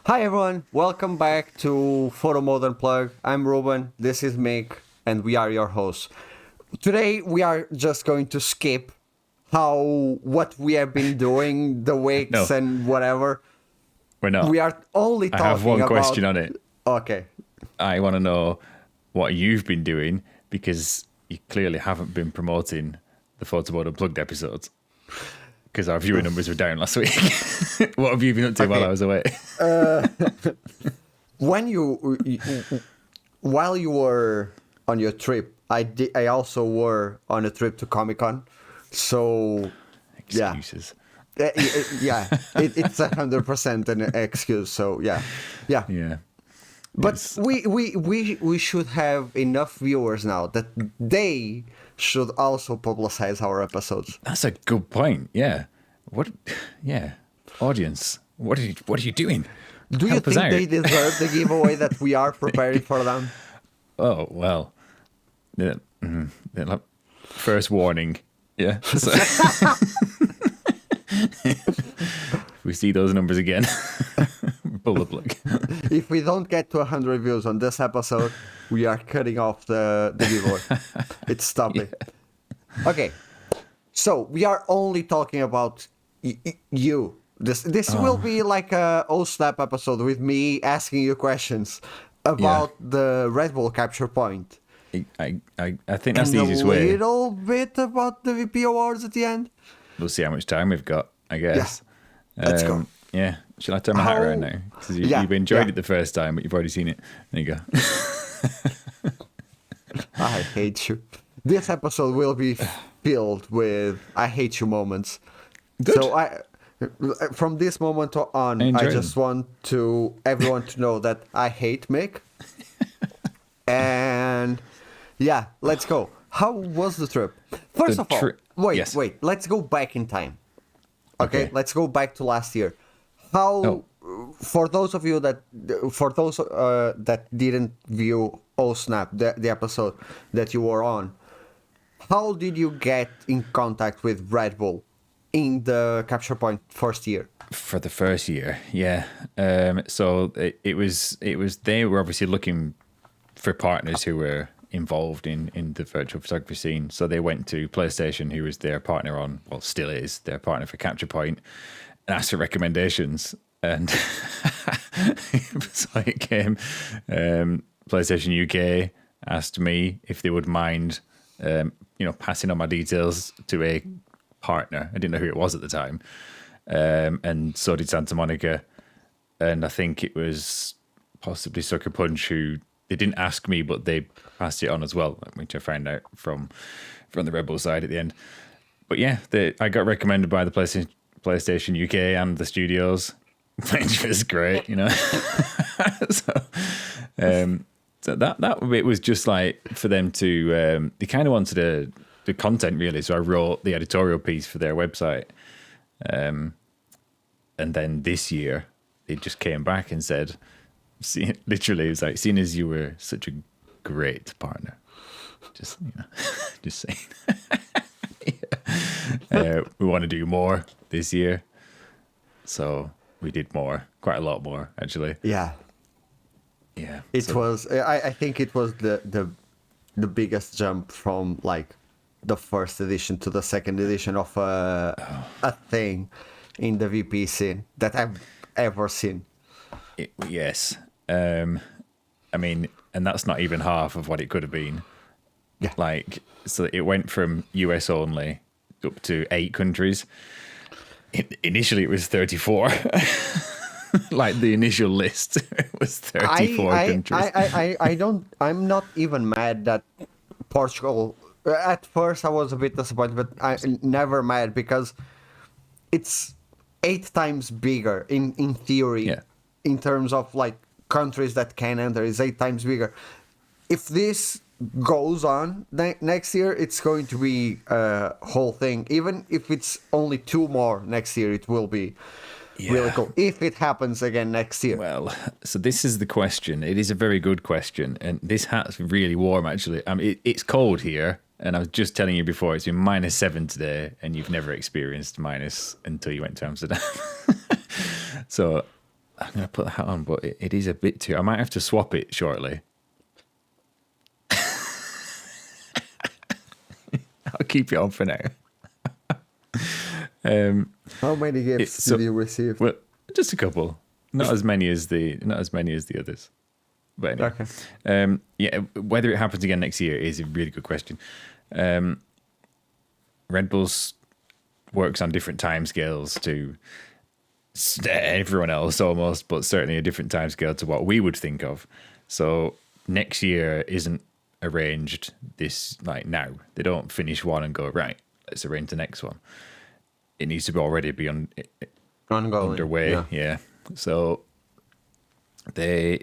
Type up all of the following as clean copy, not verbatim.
Hi everyone, welcome back to Photomode Unplugged. I'm Rúben, this is Mick, and we are your hosts. Today we are just going to skip what we have been doing, the weeks No. and whatever. We're not. We are only I talking have one about... question on it. Okay. I want to know what you've been doing because you clearly haven't been promoting the Photomode Unplugged episodes because our viewer numbers were down last week. What have you been up to while I was away? While you were on your trip, I also were on a trip to Comic-Con. So, Excuses. yeah, it's 100% an excuse. So yeah. Yeah. But we should have enough viewers now that they should also publicize our episodes. That's a good point. Yeah. What? Yeah. Audience, what are you doing? Do you Help us think out. they deserve the giveaway that we are preparing for them? Oh well. Yeah. First warning. Yeah. So- if we see those numbers again, pull the plug. If we don't get to 100 views on this episode, we are cutting off the giveaway. It's stopping. Yeah. Okay, so we are only talking about you. This will be like a snap episode with me asking you questions about the Red Bull capture point. I think that's the easiest way. A little bit about the VP awards at the end. We'll see how much time we've got, I guess. Yeah. Let's go. Yeah. Shall I turn my hat around now? Because you've enjoyed it the first time, but you've already seen it. There you go. I hate you. This episode will be filled with I hate you moments. Good. So from this moment on, I just want everyone to know that I hate Mick. And yeah, let's go. How was the trip? First of all, wait, let's go back in time. Okay, let's go back to last year. For those of you that didn't view Snap, the episode that you were on, how did you get in contact with Red Bull in the Capture Point first year? For the first year, yeah. So it was they were obviously looking for partners who were involved in the virtual photography scene. So they went to PlayStation, who was their partner still is their partner for Capture Point, and asked for recommendations. And so it came. PlayStation UK asked me if they would mind, passing on my details to a partner. I didn't know who it was at the time. And so did Santa Monica. And I think it was possibly Sucker Punch who, they didn't ask me, but they passed it on as well, which I found out from the Red Bull side at the end. But yeah, I got recommended by the PlayStation UK and the studios, which was great, So that bit was just like for them to, they kind of wanted the content really. So I wrote the editorial piece for their website. And then this year they just came back and said, literally, it was like, seeing as you were such a great partner, just saying, we want to do more this year. So we did more, quite a lot more, actually. Yeah. It was. I think it was the biggest jump from like the first edition to the second edition of a thing in the VP scene that I've ever seen. Yes. I mean, and that's not even half of what it could have been. Yeah. Like, so it went from US only up to 8 countries. Initially, it was 34. Like the initial list was 34 countries. I'm not even mad that Portugal. At first, I was a bit disappointed, but I'm never mad because it's 8 times bigger in theory. Yeah. In terms of like countries that can enter, is 8 times bigger. If this goes on next year, it's going to be a whole thing. Even if it's only 2 more next year, it will be really cool. If it happens again next year. Well, so this is the question. It is a very good question, and this hat's really warm actually. It's cold here, and I was just telling you before, it's been -7 today, and you've never experienced minus until you went to Amsterdam. So I'm going to put the hat on, but it is a bit too... I might have to swap it shortly. I'll keep it on for now. How many gifts did you receive? Well, just a couple. Not as many as the others. But anyway. Okay. Yeah, whether it happens again next year is a really good question. Red Bull's works on different timescales to everyone else almost, but certainly a different timescale to what we would think of. So next year isn't arranged this like now. They don't finish one and go, right, let's arrange the next one. It needs to be already be Ongoing. underway. Yeah. So they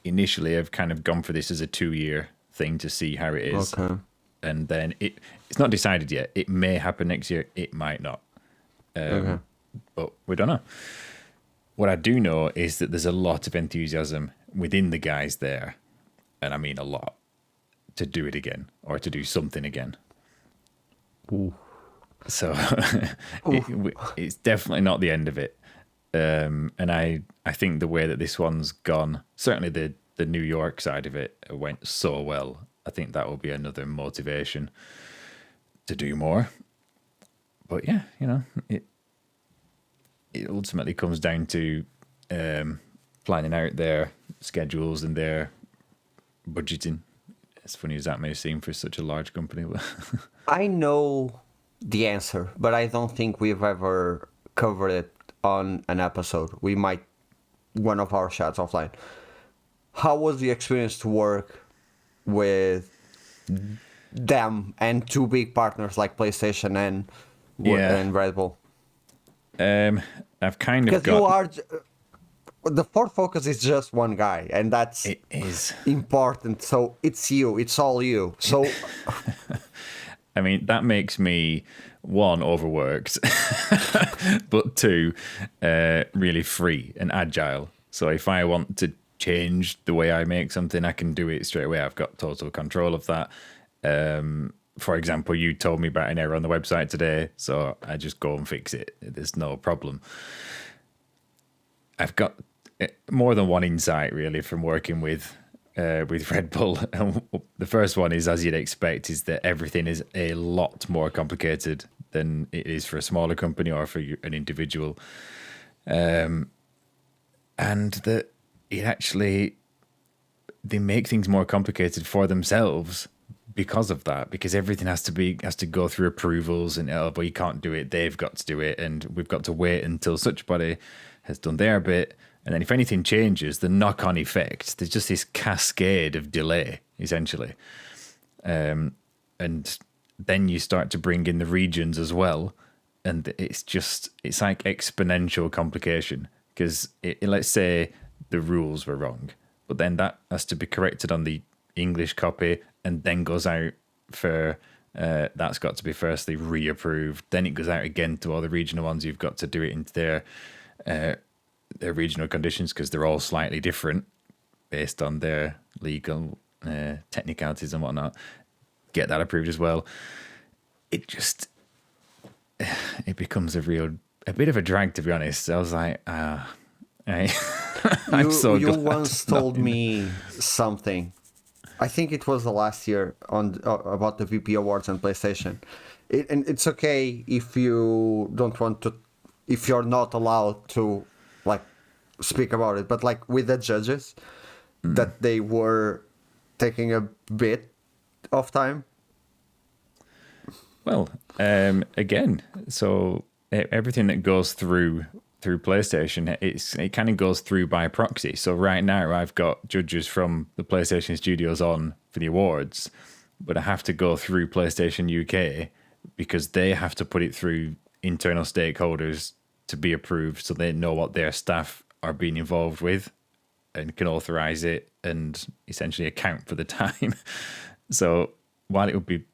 initially have kind of gone for this as a 2-year thing to see how it is. Okay. And then it's not decided yet. It may happen next year. It might not. Okay. But we don't know. What I do know is that there's a lot of enthusiasm within the guys there, and I mean a lot, to do it again or to do something again. Ooh. So it's definitely not the end of it. And I think the way that this one's gone, certainly the New York side of it went so well. I think that will be another motivation to do more. But yeah, you know, it ultimately comes down to planning out their schedules and their budgeting. As funny as that may seem for such a large company. I know the answer, but I don't think we've ever covered it on an episode. We might, one of our chats offline. How was the experience to work with them and two big partners like PlayStation and Red Bull? I've kind of Because you are... The Ford Focus is just one guy, and that's it is important. So it's you. It's all you. So... I mean, that makes me, one, overworked, but two, really free and agile. So if I want to change the way I make something, I can do it straight away. I've got total control of that. For example, you told me about an error on the website today, so I just go and fix it. There's no problem. I've got more than one insight, really, from working with Red Bull. The first one is, as you'd expect, is that everything is a lot more complicated than it is for a smaller company or for an individual. And that it actually, they make things more complicated for themselves because of that, because everything has to go through approvals and, oh, but you can't do it, they've got to do it, and we've got to wait until such body has done their bit. And then if anything changes, the knock-on effect, there's just this cascade of delay, essentially. And then you start to bring in the regions as well. And it's like exponential complication. Because let's say the rules were wrong, but then that has to be corrected on the English copy and then goes out for, that's got to be firstly reapproved. Then it goes out again to all the regional ones. You've got to do it into their regional conditions because they're all slightly different based on their legal technicalities and whatnot. Get that approved as well. It becomes a bit of a drag, to be honest. I was like, I'm so glad. You once told me something. I think it was the last year about the VP Awards and PlayStation. And it's okay if you don't want to, if you're not allowed to like speak about it, but like with the judges, that they were taking a bit of time. Well, again, so everything that goes through PlayStation, it kind of goes through by proxy. So right now I've got judges from the PlayStation studios on for the awards, but I have to go through PlayStation UK because they have to put it through internal stakeholders to be approved, so they know what their staff are being involved with and can authorize it and essentially account for the time. So while it would be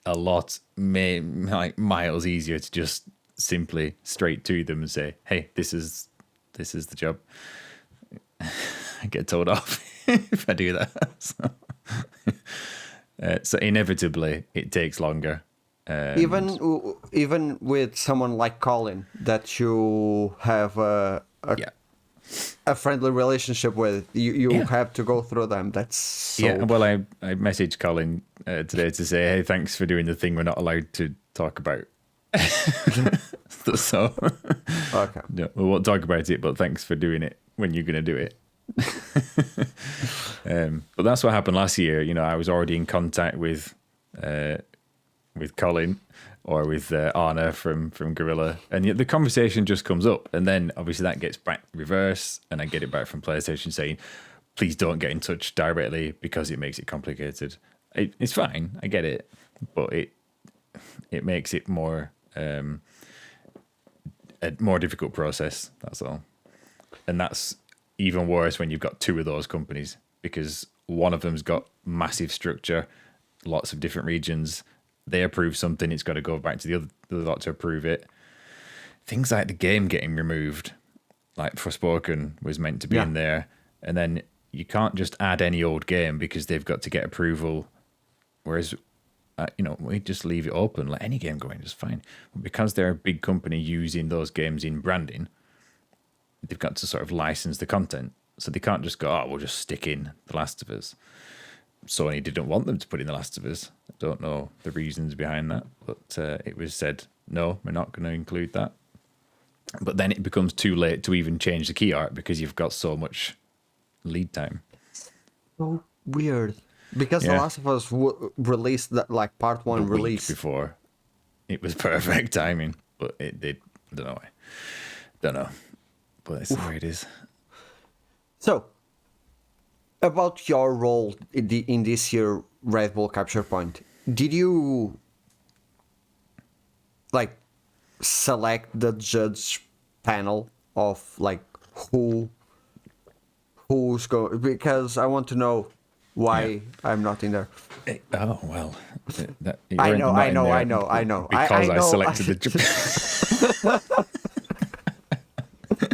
a lot, like miles easier to just simply straight to them and say, hey, this is the job, I get told off if I do that. So inevitably it takes longer. Even with someone like Colin, that you have a a friendly relationship with. You have to go through them. That's so... Yeah, well, I messaged Colin today to say, hey, thanks for doing the thing we're not allowed to talk about. So, Okay. no, we won't talk about it, but thanks for doing it when you're going to do it. But that's what happened last year. You know, I was already in contact with Colin or with Anna from Gorilla, and the conversation just comes up, and then obviously that gets back reverse, and I get it back from PlayStation saying, please don't get in touch directly because it makes it complicated. It's fine, I get it, but it makes it more a more difficult process. That's all, and that's even worse when you've got two of those companies, because one of them's got massive structure, lots of different regions. They approve something, it's got to go back to the other lot to approve it. Things like the game getting removed, like Forspoken was meant to be in there, and then you can't just add any old game because they've got to get approval. Whereas, we just leave it open, let any game go in, just fine. But because they're a big company using those games in branding, they've got to sort of license the content. So they can't just go, we'll just stick in The Last of Us. Sony didn't want them to put in The Last of Us. I don't know the reasons behind that, but it was said, no, we're not going to include that. But then it becomes too late to even change the key art because you've got so much lead time. So weird. Because The Last of Us released that, like, part one release before. It was perfect timing, but it did. I don't know why. Don't know. But it's the way it is. So, about your role in this year Red Bull Capture Point, did you like select the judge panel of like who's going? Because I want to know why I'm not in there. Oh well, I know. Because I selected the.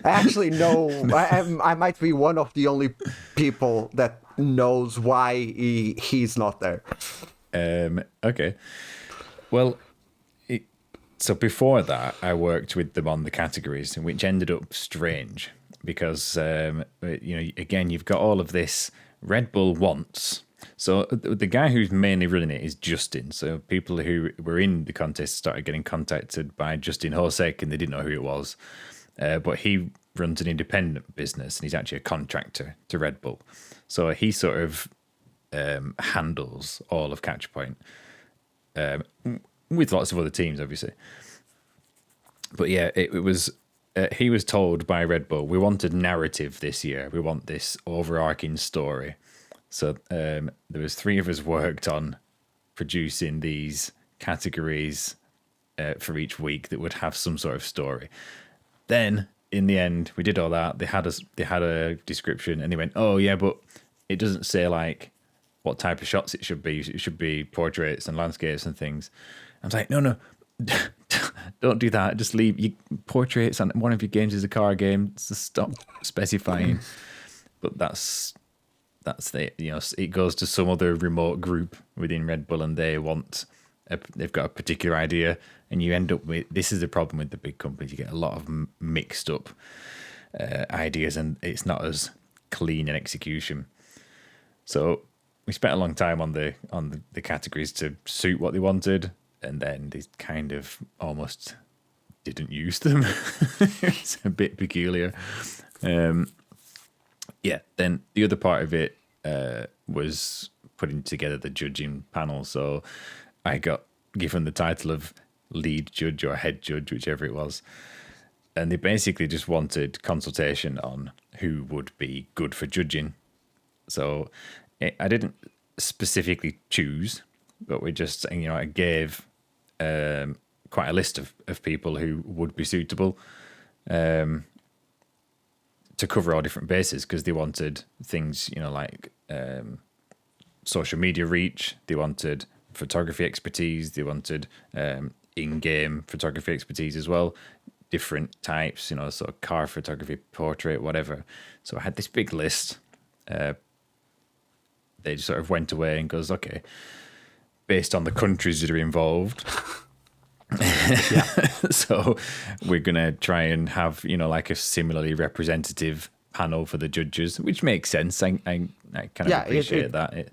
Actually, no. I might be one of the only people that knows why he's not there. Okay. Well, so before that, I worked with them on the categories, which ended up strange because, again, you've got all of this Red Bull wants. So the guy who's mainly running it is Justin. So people who were in the contest started getting contacted by Justin Hosek, and they didn't know who it was. But he runs an independent business, and he's actually a contractor to Red Bull. So he sort of handles all of Catch Point with lots of other teams, obviously. But yeah, it was. He was told by Red Bull, we wanted narrative this year. We want this overarching story. So there was 3 of us worked on producing these categories for each week that would have some sort of story. Then in the end, we did all that. They had a description, and they went, "Oh yeah, but it doesn't say like what type of shots it should be. It should be portraits and landscapes and things." I was like, "No, don't do that. Just leave your portraits on one of your games is a car game. Just stop specifying." But that's the it goes to some other remote group within Red Bull, and they've got a particular idea, and you end up with, this is the problem with the big companies, you get a lot of mixed up ideas, and it's not as clean an execution. So we spent a long time on the categories to suit what they wanted, and then they kind of almost didn't use them. It's a bit peculiar. Then the other part of it was putting together the judging panel. So I got given the title of lead judge or head judge, whichever it was. And they basically just wanted consultation on who would be good for judging. So I didn't specifically choose, but we just, I gave quite a list of people who would be suitable to cover all different bases, because they wanted things, like social media reach, they wanted photography expertise, they wanted in-game photography expertise as well, different types, so car photography, portrait, whatever. So I had this big list. They just sort of went away and goes, okay, based on the countries that are involved. So we're going to try and have, like a similarly representative panel for the judges, which makes sense. I kind of appreciate that.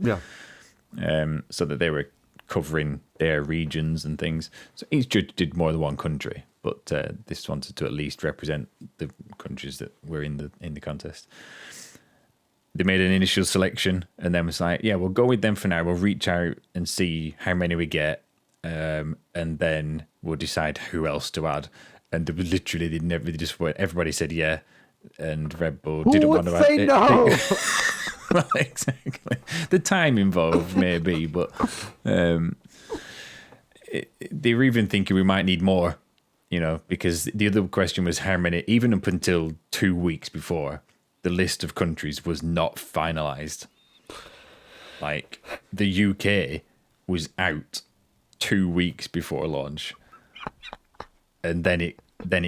So that they were covering their regions and things. So each judge did more than one country, but this wanted to at least represent the countries that were in the contest. They made an initial selection and then was like, yeah, we'll go with them for now. We'll reach out and see how many we get, and then we'll decide who else to add. And they literally, they just went, everybody said yeah, and Red Bull didn't want to say no? Well, exactly. The time involved, maybe, but they were even thinking we might need more, because the other question was how many, even up until 2 weeks before, the list of countries was not finalized. Like, the UK was out 2 weeks before launch, and then it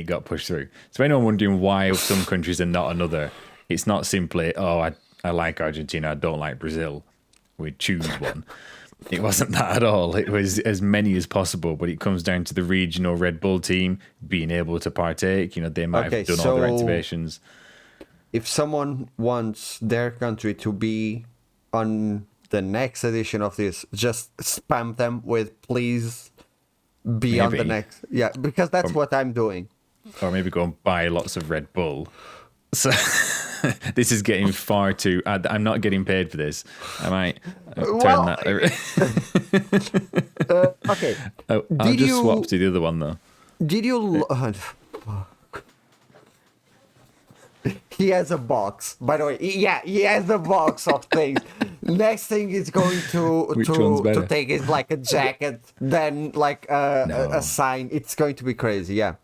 got pushed through. So anyone wondering why some countries are not another, it's not simply, I like Argentina, I don't like Brazil, we choose one. It wasn't that at all. It was as many as possible, but it comes down to the regional Red Bull team being able to partake. They might have done all their activations. If someone wants their country to be on the next edition of this, just spam them with please be on the next. Yeah, because that's what I'm doing. Or maybe go and buy lots of Red Bull. So this is getting far too... I'm not getting paid for this. I might turn that... Okay. I'll just swap to the other one, though. Did you... He has a box, by the way. Yeah, he has a box of things. Next thing is going to take is like a jacket, then like a sign. It's going to be crazy. Yeah.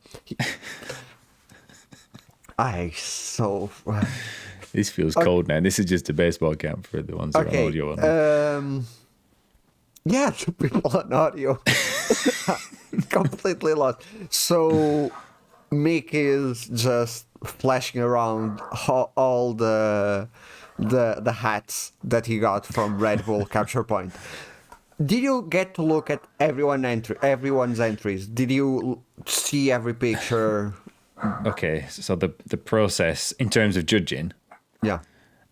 This feels cold now. This is just a baseball cap for the ones who are on audio. Yeah, the people on audio. Completely lost. So Mick is just flashing around all the hats that he got from Red Bull Capture Point. Did you get to look at everyone's entries? Did you see every picture? Okay, so the process in terms of judging,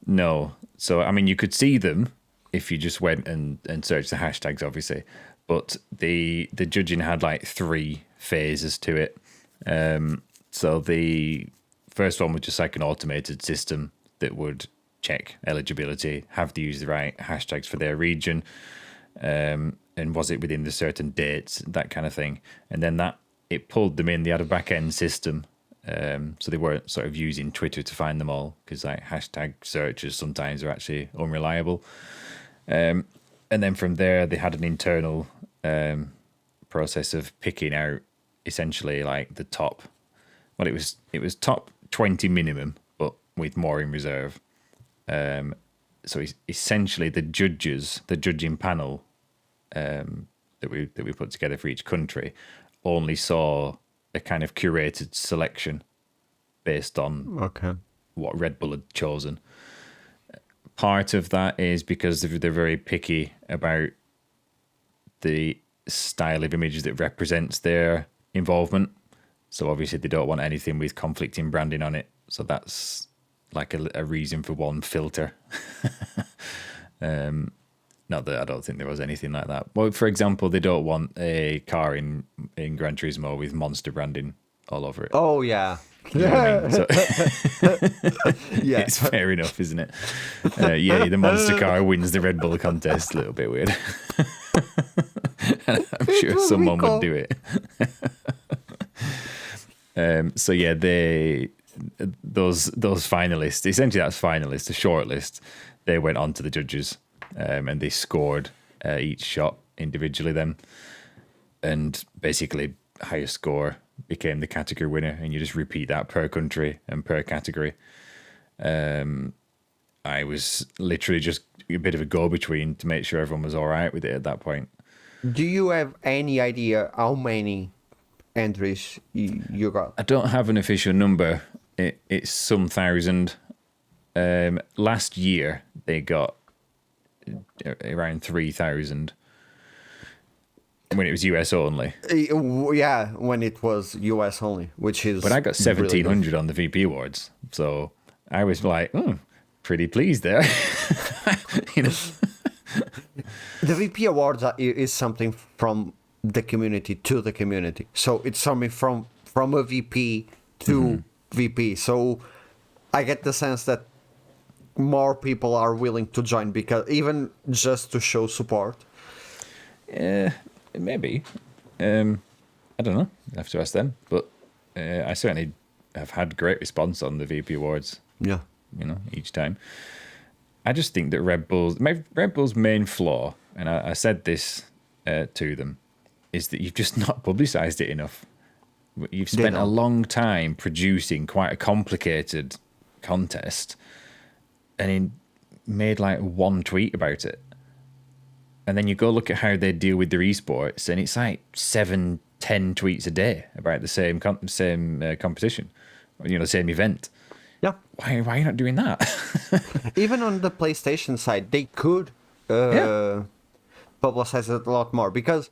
no. So I mean, you could see them if you just went and searched the hashtags, obviously. But the judging had like 3 phases to it. So the first one was just like an automated system that would check eligibility, have to use the right hashtags for their region, and was it within the certain dates, that kind of thing. And then it pulled them in. They had a back-end system, so they weren't sort of using Twitter to find them all, because like hashtag searches sometimes are actually unreliable. And then from there, they had an internal process of picking out essentially like the top. Well, it was top 20 minimum, but with more in reserve. So essentially, the judging panel that we put together for each country, only saw a kind of curated selection based on what Red Bull had chosen. Part of that is because they're very picky about the style of images that represents their involvement. So obviously they don't want anything with conflicting branding on it. So that's like a reason for one filter. Not that I don't think there was anything like that. Well, for example, they don't want a car in Gran Turismo with Monster branding all over it. Oh, yeah. You know what I mean? So Yeah. it's fair enough, isn't it? The Monster car wins the Red Bull contest. A little bit weird. I'm sure someone would do it. So yeah, those finalists, essentially that's finalists, the shortlist, they went on to the judges, and they scored each shot individually then, and basically highest score became the category winner, and you just repeat that per country and per category. I was literally just a bit of a go-between to make sure everyone was all right with it at that point. Do you have any idea how many entries you got? I don't have an official number. It's some thousand. Last year they got around 3,000 when it was US only. Yeah, when it was US only, which is. But I got 1,700 on the VP Awards, so I was like, pretty pleased there. You know? The VP Awards is something from the community to the community. So it's something from a VP to VP. So I get the sense that more people are willing to join, because even just to show support. Maybe. I don't know. I have to ask them. But I certainly have had great response on the VP Awards. Yeah. You know, each time. I just think that Red Bull's main flaw, and I said this to them, is that you've just not publicized it enough. You've spent a long time producing quite a complicated contest, and made like one tweet about it. And then you go look at how they deal with their esports, and it's like 7-10 tweets a day about the same competition, you know, the same event. Yeah. Why are you not doing that? Even on the PlayStation side, they could publicize it a lot more, because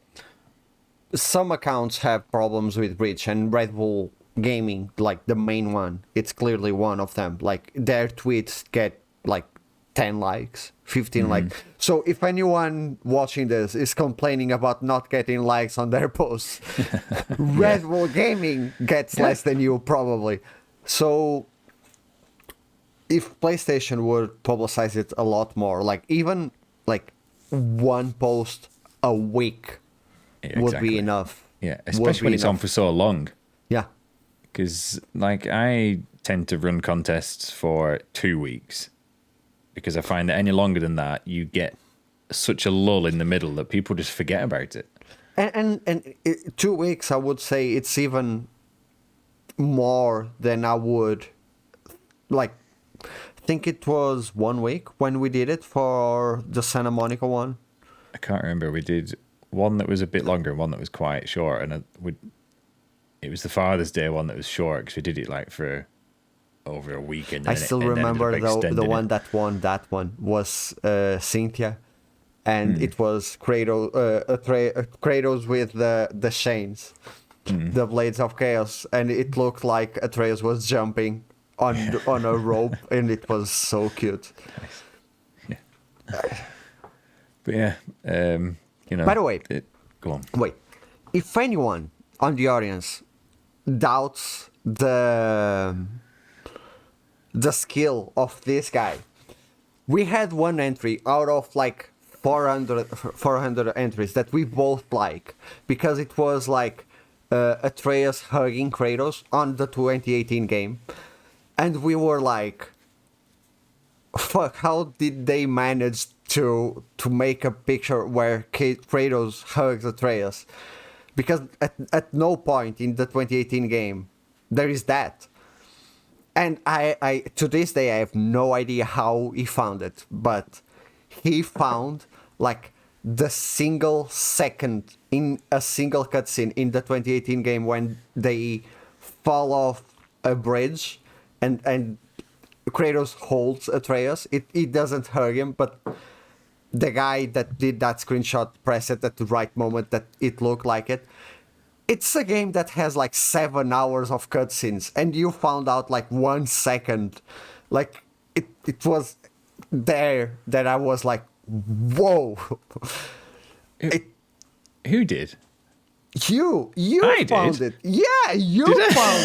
some accounts have problems with reach, and Red Bull Gaming, like the main one, it's clearly one of them. Like their tweets get like 10 likes, 15 likes. So if anyone watching this is complaining about not getting likes on their posts, Red Bull Gaming gets less than you probably. So if PlayStation would publicize it a lot more, like even like one post a week would be enough. Yeah, especially when it's on for so long. Yeah. Because like I tend to run contests for 2 weeks, because I find that any longer than that, you get such a lull in the middle that people just forget about it. And 2 weeks, I would say it's even more than I would like. I think it was 1 week when we did it for the Santa Monica one. I can't remember. We did one that was a bit longer and one that was quite short, and it was the Father's Day one that was short, because we did it like for over a week. And I still remember the one that won that one was Cynthia, and it was Kratos with the chains, the Blades of Chaos, and it looked like Atreus was jumping on a rope, and it was so cute. Nice. Yeah. But yeah, you know. By the way, go on. Wait, if anyone on the audience doubts the skill of this guy, we had one entry out of like 400 entries that we both like, because it was like Atreus hugging Kratos on the 2018 game. And we were like, fuck, how did they manage to make a picture where Kratos hugs Atreus? Because at no point in the 2018 game there is that. And I to this day, I have no idea how he found it, but he found like the single second in a single cutscene in the 2018 game when they fall off a bridge and Kratos holds Atreus. It doesn't hurt him, but the guy that did that screenshot pressed it at the right moment that it looked like it. It's a game that has like 7 hours of cutscenes, and you found out like 1 second. Like it was there that I was like, whoa. Who did? You I found did? it. Yeah, you found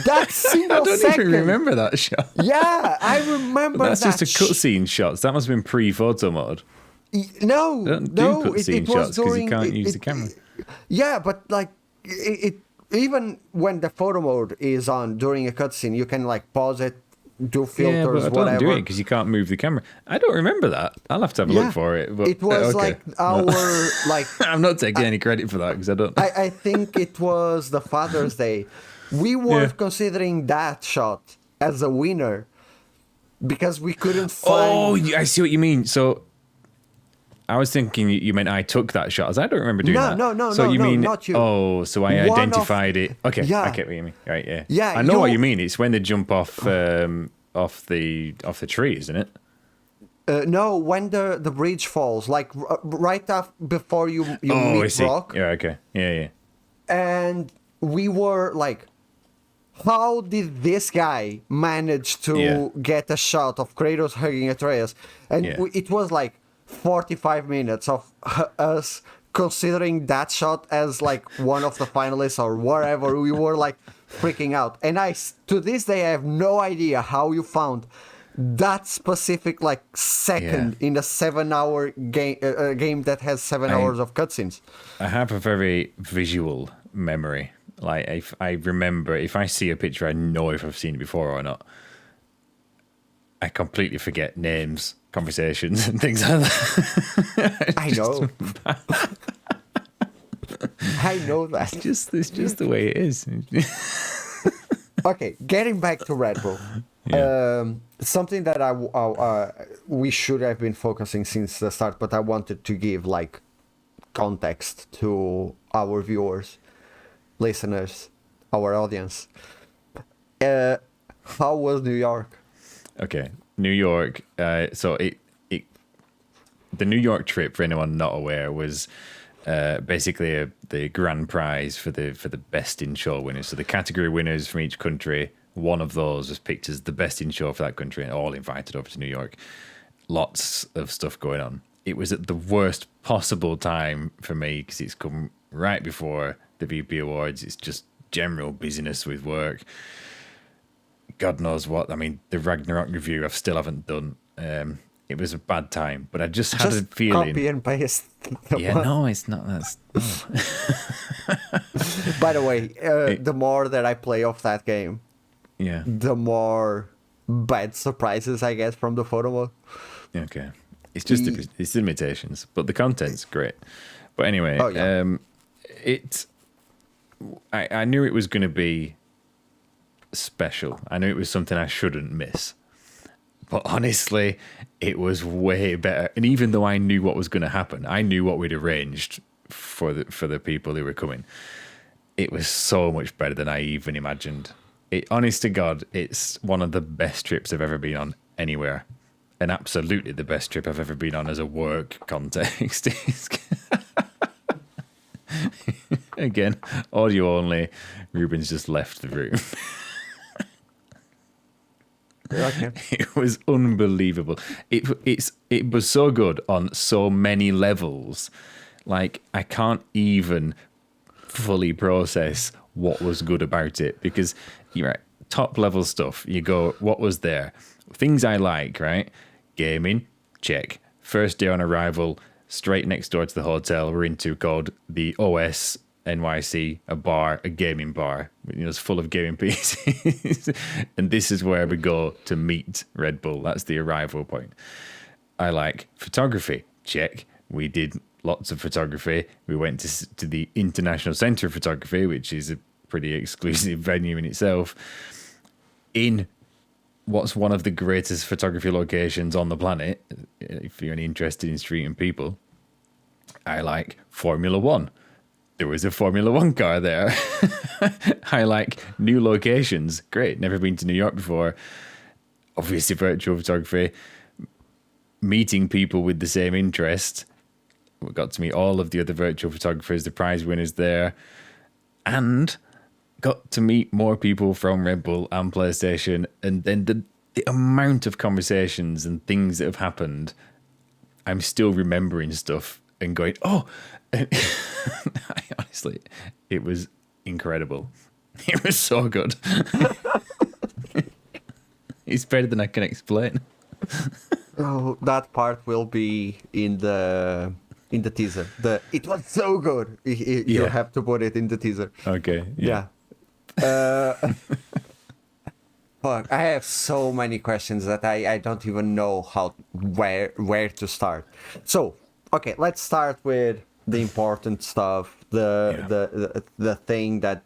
that single I don't second. even remember that shot. Yeah, I remember But that's that. just a cutscene shots. That must have been pre-photo mode. No, They don't no, do cutscene it was shots because during. you can't use the camera. Yeah, but like it even when the photo mode is on during a cutscene, you can like pause it, do filters, yeah, but I don't whatever. do it because you can't move the camera. I don't remember that. I'll have to have a look for it. But, it was okay. like our like. I'm not taking any credit for that because I don't. I think it was the Father's Day. We were considering that shot as a winner because we couldn't find. Oh, I see what you mean. So I was thinking you meant I took that shot. I don't remember doing that. No, so you mean, not you. Oh, so I One identified it. Okay, Yeah. I get what you mean. Right, yeah. Yeah, I know what you mean. It's when they jump off the tree, isn't it? No, when the bridge falls, like right after before you I meet see. Rock. Yeah, okay. Yeah. And we were like, how did this guy manage to get a shot of Kratos hugging Atreus? And it was like 45 minutes of us considering that shot as like one of the finalists or whatever. We were like freaking out. And to this day, I have no idea how you found that specific like second in a 7-hour game that has 7 hours of cutscenes. I have a very visual memory. Like, if I remember, if I see a picture, I know if I've seen it before or not. I completely forget names, conversations, and things like that. I know. I know that. It's just the way it is. Okay, getting back to Red Bull. Something that we should have been focusing since the start, but I wanted to give like context to our viewers, listeners, our audience. How was New York? Okay, New York. So the New York trip, for anyone not aware, was basically the grand prize for the best in show winners. So the category winners from each country, one of those was picked as the best in show for that country, and all invited over to New York. Lots of stuff going on. It was at the worst possible time for me because it's come right before the VP Awards. It's just general busyness with work. God knows what. I mean, the Ragnarok review I still haven't done. It was a bad time, but I just had a feeling. Copy and paste. No, it's not. That's. No. By the way, the more that I play off that game, the more bad surprises I get from the photo mode. Okay, it's just it's limitations, but the content's great. But anyway, I knew it was going to be special. I knew it was something I shouldn't miss. But honestly, it was way better. And even though I knew what was going to happen, I knew what we'd arranged for the people who were coming. It was so much better than I even imagined. Honest to God, it's one of the best trips I've ever been on anywhere. And absolutely the best trip I've ever been on as a work context. Again, audio only. Rúben's just left the room. Okay. It was unbelievable. It was so good on so many levels. Like, I can't even fully process what was good about it, because you're right, top level stuff. You go, what was there? Things I like, right? Gaming, check. First day on arrival, straight next door to the hotel we're into, called the OS NYC, a gaming bar. It's full of gaming PCs. And this is where we go to meet Red Bull. That's the arrival point. I like photography. Check. We did lots of photography. We went to the International Centre of Photography, which is a pretty exclusive venue in itself, in what's one of the greatest photography locations on the planet, if you're any interested in street and people. I like Formula One. There was a Formula One car there. I like new locations. Great. Never been to New York before. Obviously, virtual photography. Meeting people with the same interest. We got to meet all of the other virtual photographers, the prize winners there. And got to meet more people from Red Bull and PlayStation. And then the amount of conversations and things that have happened, I'm still remembering stuff and going, oh, honestly, it was incredible. It was so good. It's better than I can explain. Oh, that part will be in the teaser. It was so good. You have to put it in the teaser. Okay. Yeah. Fuck, I have so many questions that I don't even know where to start. So, okay, let's start with the important stuff. The thing that,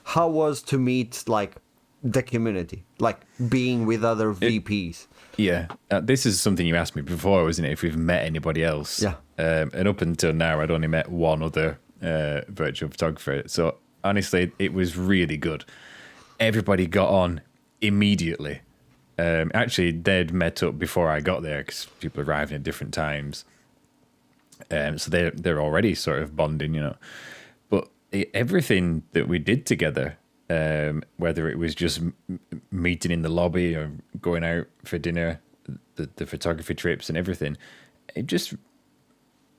how was to meet like the community, like being with other VPs. Yeah, this is something you asked me before, wasn't it? If we've met anybody else. Yeah. And up until now, I'd only met one other virtual photographer. So honestly, it was really good. Everybody got on immediately. Actually, they'd met up before I got there because people arriving at different times. So they're already sort of bonding, you know. But everything that we did together, whether it was just meeting in the lobby or going out for dinner, the photography trips and everything.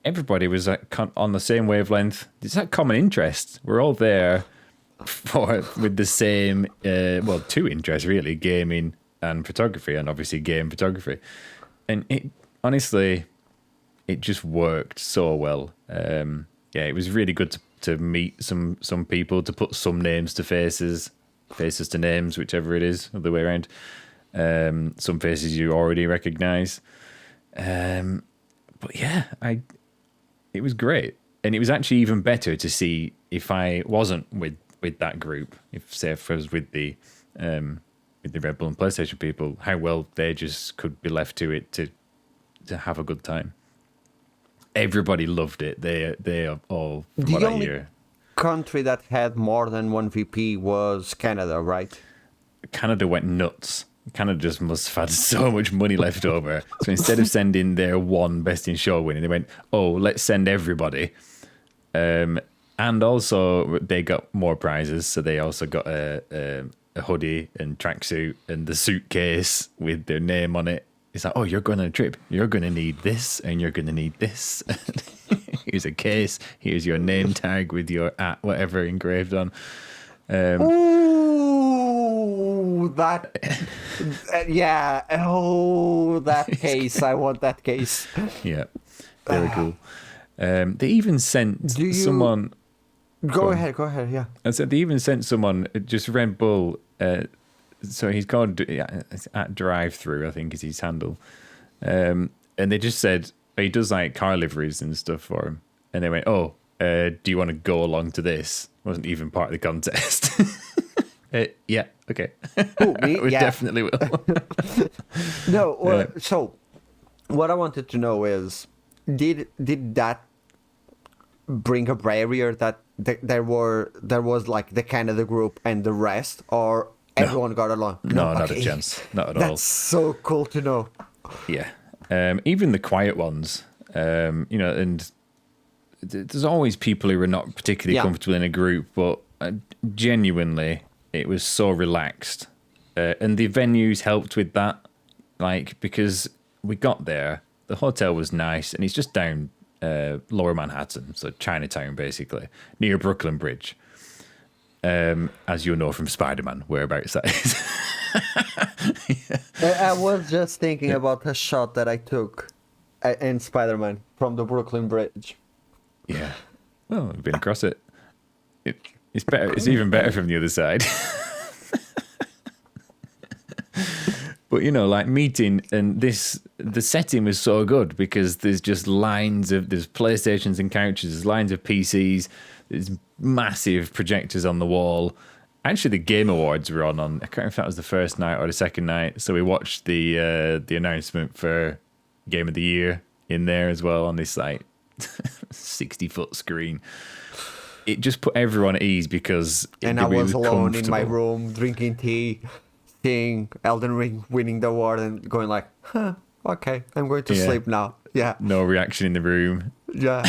Everybody was on the same wavelength. It's that common interest. We're all there with the same, two interests really, gaming and photography, and obviously game photography. And it honestly, it just worked so well. It was really good to meet some people, to put some names to faces to names, whichever it is, or the way around. Some faces you already recognise. But yeah, it was great. And it was actually even better to see if I wasn't with that group, if I was with the Red Bull and PlayStation people, how well they just could be left to it to have a good time. Everybody loved it. They are all, from what I hear. Country that had more than one VP was Canada, right? Canada went nuts. Canada just must have had so much money left over. So instead of sending their one Best in Show winner, they went, let's send everybody. And also they got more prizes. So they also got a hoodie and tracksuit and the suitcase with their name on it. It's like, you're going on a trip. You're going to need this and you're going to need this. Here's a case. Here's your name tag with your whatever engraved on. That case. I want that case. Yeah, very cool. They even sent someone. Go ahead. Yeah. And so they even sent someone, just Red Bull. So he's called at Drive Through, I think is his handle. And they just said he does like car liveries and stuff for him. And they went, do you want to go along to this? Wasn't even part of the contest. Yeah, okay. Ooh, me? We definitely will. No, so what I wanted to know is, did that bring a barrier that there was like the Canada group and the rest, or everyone got along? No, not a chance. Not at all. That's so cool to know. Yeah. Even the quiet ones, and there's always people who are not particularly comfortable in a group, but genuinely, it was so relaxed. And the venues helped with that, because we got there, the hotel was nice, and it's just down Lower Manhattan, so Chinatown, basically, near Brooklyn Bridge. As you'll know from Spider-Man, whereabouts that is. I was just thinking about a shot that I took in Spider-Man from the Brooklyn Bridge. Yeah. Well, we've been across it. It's better. It's even better from the other side. But meeting, and the setting was so good because there's just there's PlayStations and couches, there's lines of PCs, there's massive projectors on the wall. Actually, the Game Awards were on. I can't remember if that was the first night or the second night. So we watched the announcement for Game of the Year in there as well on this 60-foot screen. It just put everyone at ease because I was alone in my room drinking tea, seeing Elden Ring winning the award and going like, okay, I'm going to sleep now. Yeah. No reaction in the room. Yeah.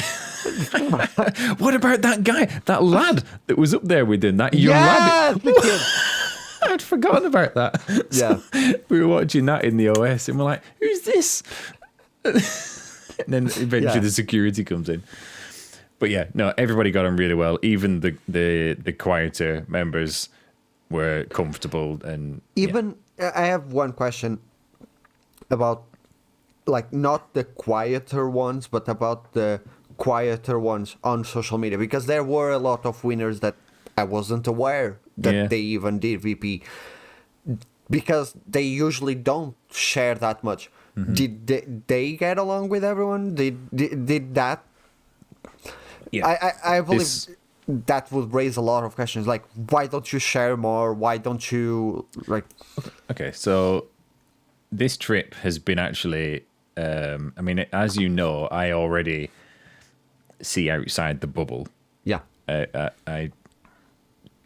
What about that guy, that lad that was up there with him, that young lad? The kid. I'd forgotten about that. Yeah. So we were watching that in the OS and we're like, who's this? And then eventually the security comes in. But yeah, no, everybody got on really well. Even the quieter members were comfortable. And I have one question about, not the quieter ones, but about the quieter ones on social media, because there were a lot of winners that I wasn't aware that they even did VP, because they usually don't share that much. Mm-hmm. Did they get along with everyone? Did that? Yeah. I believe that would raise a lot of questions, like, why don't you share more? Why don't you, Okay, so this trip has been actually, as you know, I already see outside the bubble. Yeah. I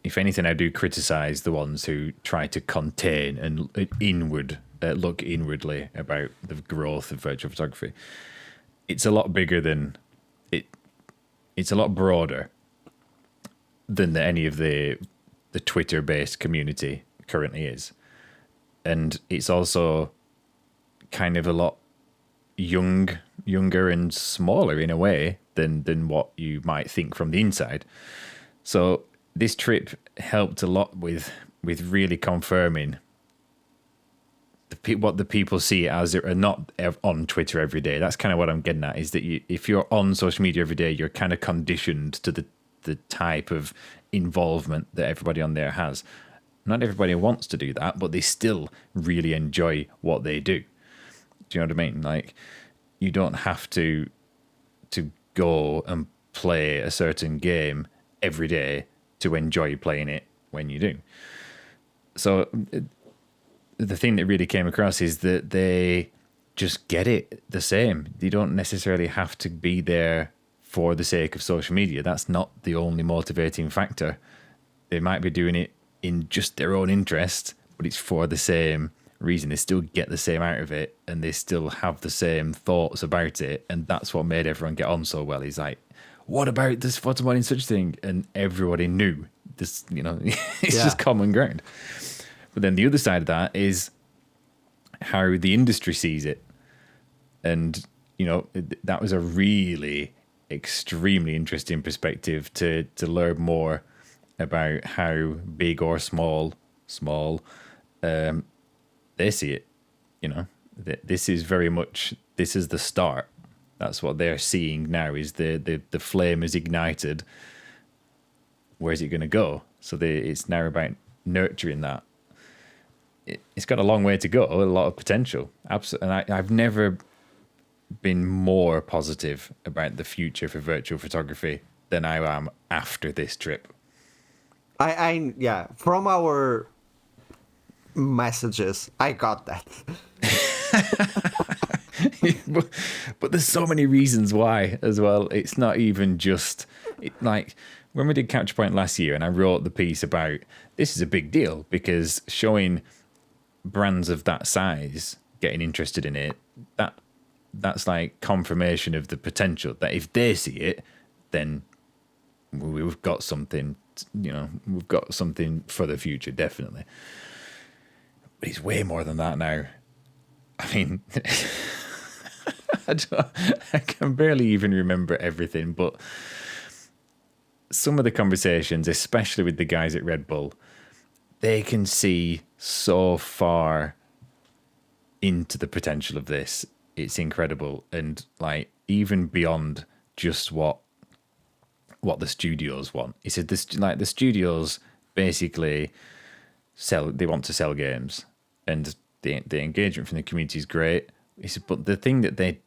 if anything, I do criticize the ones who try to contain and look inwardly about the growth of virtual photography. It's a lot bigger than it's a lot broader than any of the the Twitter-based community currently is. And it's also kind of a lot younger and smaller in a way than what you might think from the inside. So this trip helped a lot with really confirming what the people see as are not on Twitter every day. That's kind of what I'm getting at, is that if you're on social media every day, you're kind of conditioned to the type of involvement that everybody on there has. Not everybody wants to do that, but they still really enjoy what they do. Do you know what I mean? Like, you don't have to go and play a certain game every day to enjoy playing it when you do. So the thing that really came across is that they just get it the same. They don't necessarily have to be there for the sake of social media. That's not the only motivating factor. They might be doing it in just their own interest, but it's for the same reason. They still get the same out of it, and they still have the same thoughts about it, and that's what made everyone get on so well. He's like, what about this Photomode and such thing? And everybody knew this, it's just common ground. But then the other side of that is how the industry sees it. And, that was a really extremely interesting perspective to learn more about how big or small they see it. This is very much, this is the start. That's what they're seeing now, is the flame is ignited. Where's it going to go? So it's now about nurturing that. It's got a long way to go, a lot of potential. Absolutely. And I've never been more positive about the future for virtual photography than I am after this trip. From our messages, I got that. but there's so many reasons why as well. It's not even just like when we did Capture Point last year, and I wrote the piece about this is a big deal because showing brands of that size getting interested in it, that's like confirmation of the potential, that if they see it, then we've got something, we've got something for the future, definitely. But it's way more than that now. I mean, I can barely even remember everything, but some of the conversations, especially with the guys at Red Bull, they can see so far into the potential of this. It's incredible. And like, even beyond just what the studios want. He said this, like, the studios basically they want to sell games, and the engagement from the community is great. He said, but the thing that they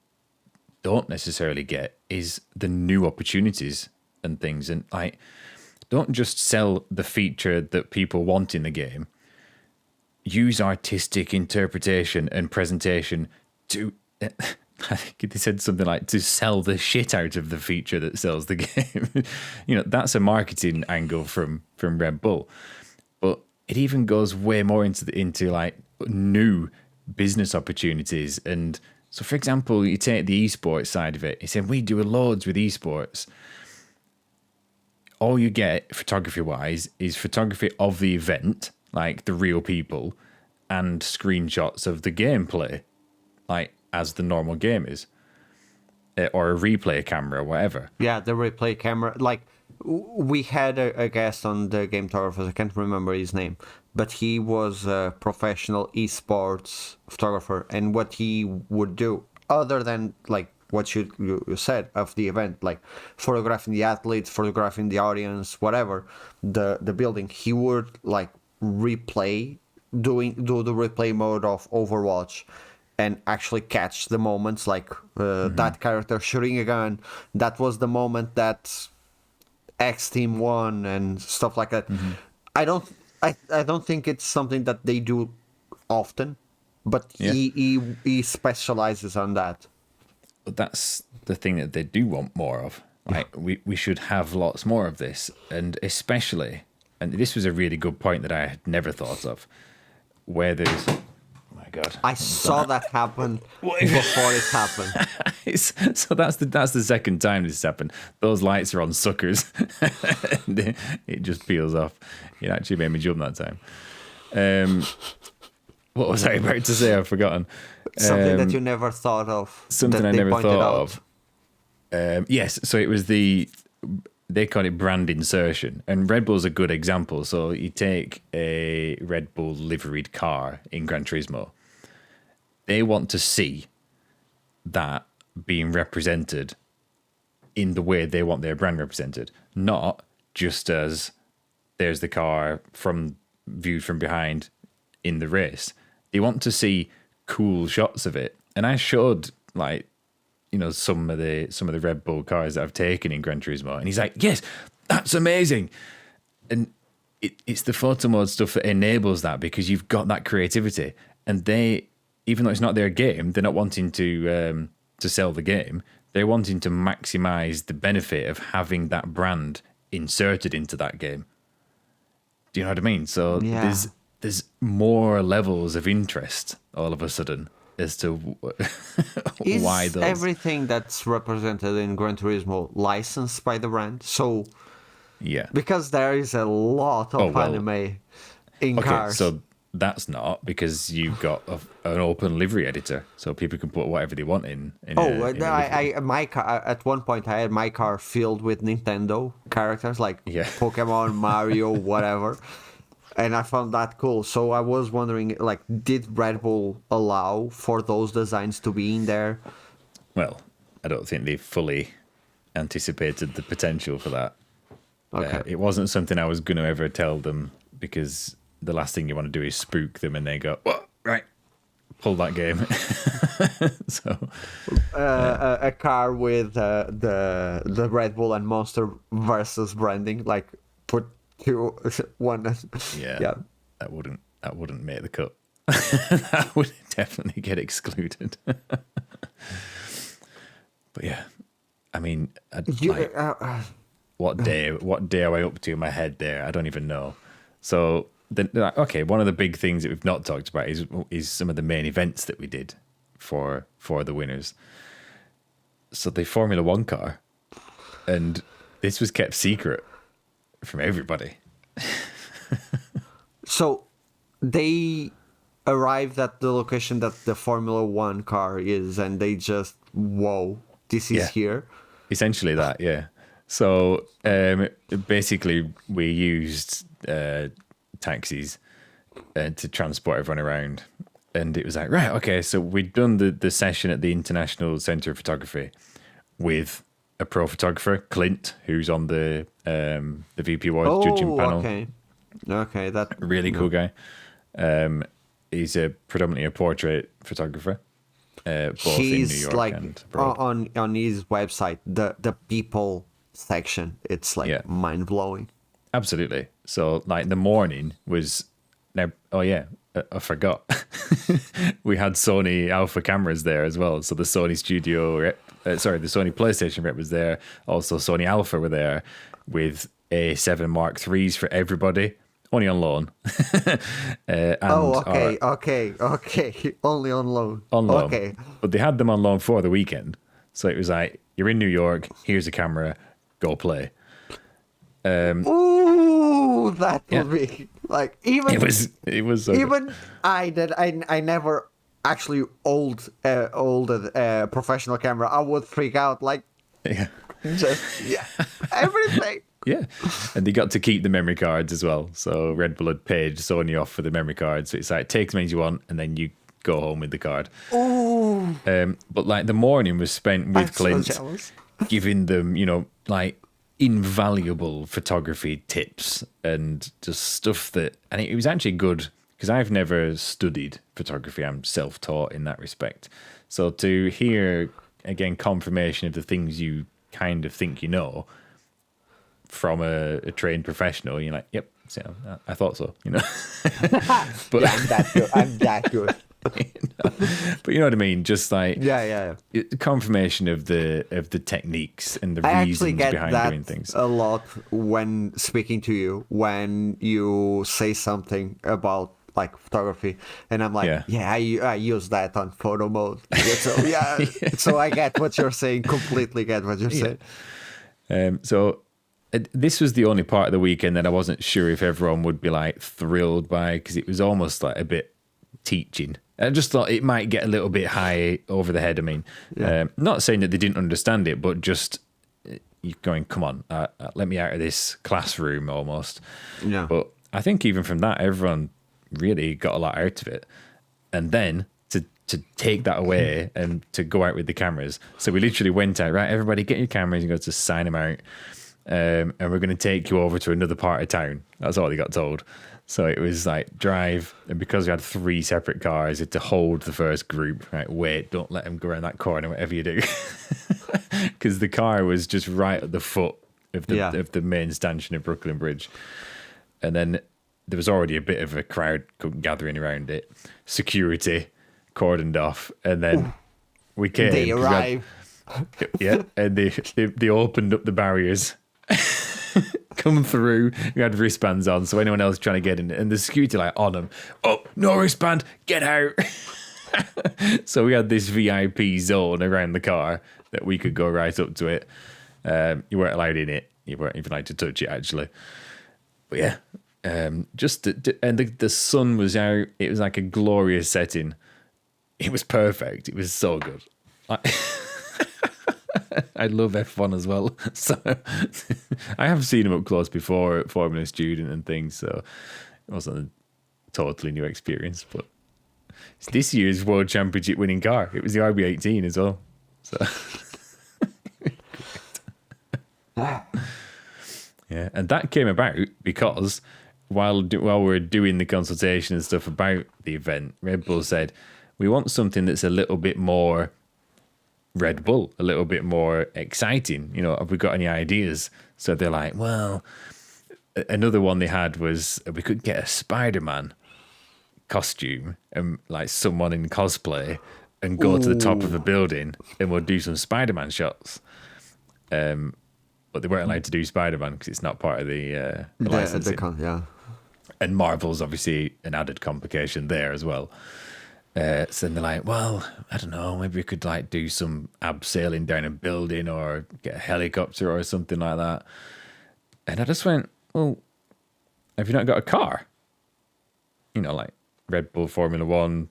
don't necessarily get is the new opportunities and things. And like, don't just sell the feature that people want in the game. Use artistic interpretation and presentation to, I think they said something like, to sell the shit out of the feature that sells the game. That's a marketing angle from Red Bull. But it even goes way more into like new business opportunities. And so, for example, you take the esports side of it. He said, we do loads with esports. All you get photography-wise is photography of the event, like the real people, and screenshots of the gameplay, like as the normal game is, or a replay camera, or whatever. Yeah, the replay camera. Like, we had a guest on the Game Photographers. I can't remember his name, but he was a professional esports photographer, and what he would do, other than like what you said of the event, like photographing the athletes, photographing the audience, whatever, the building, he would like replay, do the replay mode of Overwatch, and actually catch the moments, like that character shooting a gun. That was the moment that X team won and stuff like that. I don't think it's something that they do often, but he specializes on that. But that's the thing that they do want more of. Like, we should have lots more of this, and especially, and this was a really good point that I had never thought of, where there's, oh my god, I saw that happen before it happened. So that's the second time this happened. Those lights are on suckers. And it just peels off. It actually made me jump that time. What was I about to say? I've forgotten. Something that you never thought of. Something that I they never pointed thought out. of. Yes, so it was they call it brand insertion. And Red Bull's a good example. So you take a Red Bull liveried car in Gran Turismo. They want to see that being represented in the way they want their brand represented, not just as there's the car viewed from behind in the race. They want to see cool shots of it. And I showed some of the Red Bull cars that I've taken in Gran Turismo, and he's like, yes, that's amazing. And it's the photo mode stuff that enables that, because you've got that creativity, and they, even though it's not their game, they're not wanting to sell the game. They're wanting to maximize the benefit of having that brand inserted into that game. Do you know what I mean? So Yeah. there's more levels of interest all of a sudden as to why Is those. everything that's represented in Gran Turismo licensed by the brand? So, Yeah. because there is a lot of anime in cars. So that's not, because you've got an open livery editor, so people can put whatever they want in a livery. My car, at one point I had my car filled with Nintendo characters like Pokemon, Mario, whatever. And I found that cool. So I was wondering, like, did Red Bull allow for those designs to be in there? Well, I don't think they fully anticipated the potential for that. Okay. It wasn't something I was going to ever tell them, because the last thing you want to do is spook them and they go, "What? Right, pull that game." So a car with the Red Bull and Monster versus branding, like put one. Yeah. That wouldn't make the cut. That would definitely get excluded. But yeah, I mean, what day are I up to in my head there? I don't even know. So one of the big things that we've not talked about is some of the main events that we did for the winners. So the Formula One car, and this was kept secret from everybody. So they arrived at the location that the Formula One car is, and they just, whoa, this is here. Essentially that, yeah. So basically we used taxis to transport everyone around. And it was like, right, okay, so we'd done the session at the International Centre of Photography with a pro photographer, Clint, who's on the VP Awards judging panel. Okay, that really cool guy. He's predominantly a portrait photographer, both in New York and abroad. On his website, the people section, it's like mind blowing. Absolutely. So like the morning was now. Oh yeah, I forgot. We had Sony Alpha cameras there as well. So the Sony Studio rep, the Sony PlayStation rep was there. Also Sony Alpha were there with A7 Mark IIIs for everybody. Only on loan. And okay. Only on loan. On loan. Okay. But they had them on loan for the weekend. So it was like, you're in New York, here's a camera, go play. Ooh, that would be like, even it was so even good. I never actually owned a professional camera. I would freak out, like, everything. Yeah, and they got to keep the memory cards as well. So Red Bull had paid Sony off for the memory cards. So it's like, take as many as you want, and then you go home with the card. Ooh. But like the morning was spent with Clint, so giving them, like invaluable photography tips and just stuff that, and it was actually good because I've never studied photography. I'm self-taught in that respect. So to hear again confirmation of the things you kind of think you know from a trained professional, you're like, yep, so I thought so, But I'm that good. But you know what I mean? Just like confirmation of the techniques and the reasons behind doing things. A lot when speaking to you, when you say something about like photography, and I'm like, Yeah. I use that on photo mode. So so I get what you're saying. Completely get what you're saying. So this was the only part of the weekend that I wasn't sure if everyone would be like thrilled by, because it was almost like a bit teaching. I just thought it might get a little bit high over the head. I mean, not saying that they didn't understand it, but just you're going, come on, let me out of this classroom almost. Yeah. But I think even from that, everyone really got a lot out of it. And then to take that away and to go out with the cameras. So we literally went out, right, everybody get your cameras and go to sign them out. And we're going to take you over to another part of town. That's all they got told. So it was like drive, and because we had 3 separate cars, it had to hold the first group. Right, wait, don't let them go around that corner, whatever you do, because the car was just right at the foot of the main stanchion of Brooklyn Bridge, and then there was already a bit of a crowd gathering around it. Security cordoned off, and then we came. They arrived. And they opened up the barriers. Come through. We had wristbands on, so anyone else trying to get in, and the security like on them. Oh, no wristband, get out! So we had this VIP zone around the car that we could go right up to it. You weren't allowed in it. You weren't even allowed to touch it, actually. But yeah, and the sun was out. It was like a glorious setting. It was perfect. It was so good. I love F1 as well, so I have seen him up close before at Formula Student and things, so it wasn't a totally new experience. But it's this year's World Championship winning car. It was the RB18 as well. So yeah, and that came about because while we were doing the consultation and stuff about the event, Red Bull said, we want something that's a little bit more Red Bull, a little bit more exciting. You know, have we got any ideas? So they're like, well, another one they had was we could get a Spider-Man costume and like someone in cosplay and go to the top of a building and we'll do some Spider-Man shots. But they weren't allowed to do Spider-Man because it's not part of the licensing. And Marvel's obviously an added complication there as well. So then they're like, well, I don't know, maybe we could like do some abseiling down a building or get a helicopter or something like that. And I just went, well, have you not got a car? You know, like Red Bull, Formula One,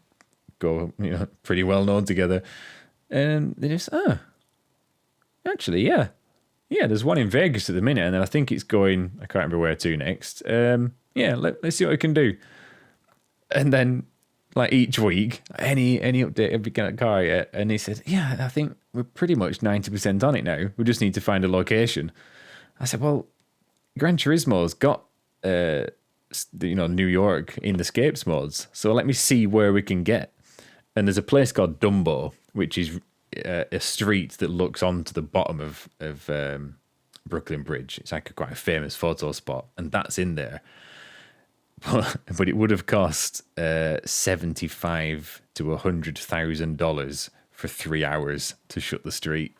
go, you know, pretty well known together. And they just, actually, yeah. Yeah, there's one in Vegas at the minute, and then I think it's going, I can't remember where to next. Yeah, let's see what we can do. And then like each week, any update, have you got a car yet? And he said, yeah, I think we're pretty much 90% on it now. We just need to find a location. I said, well, Gran Turismo's got, New York in the Scapes modes. So let me see where we can get. And there's a place called Dumbo, which is a street that looks onto the bottom of Brooklyn Bridge. It's like quite a famous photo spot, and that's in there. But it would have cost $75,000 to $100,000 for 3 hours to shut the street.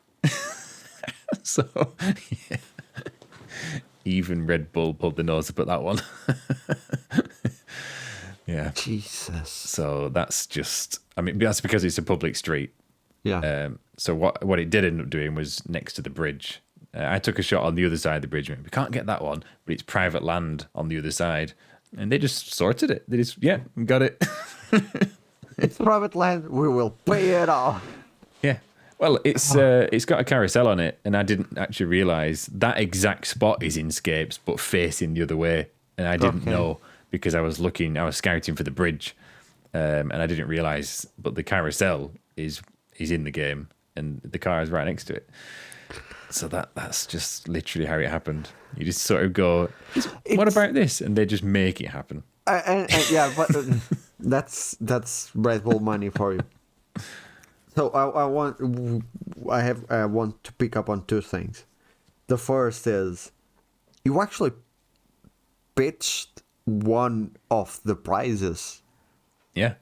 So, yeah. Even Red Bull pulled the nose up at that one. Yeah. Jesus. So that's just, I mean, that's because it's a public street. Yeah. So what it did end up doing was next to the bridge. I took a shot on the other side of the bridge. We can't get that one, but it's private land on the other side. And they just sorted it. They just, got it. It's private land. We will pay it off. Yeah. Well, it's got a carousel on it, and I didn't actually realise that exact spot is in Scapes, but facing the other way. And I didn't know because I was scouting for the bridge, and I didn't realise. But the carousel is in the game, and the car is right next to it. So that's just literally how it happened. You just sort of go, what about this? And they just make it happen. And but that's Red Bull money for you. So I want to pick up on 2 things. The first is you actually pitched one of the prizes. Yeah.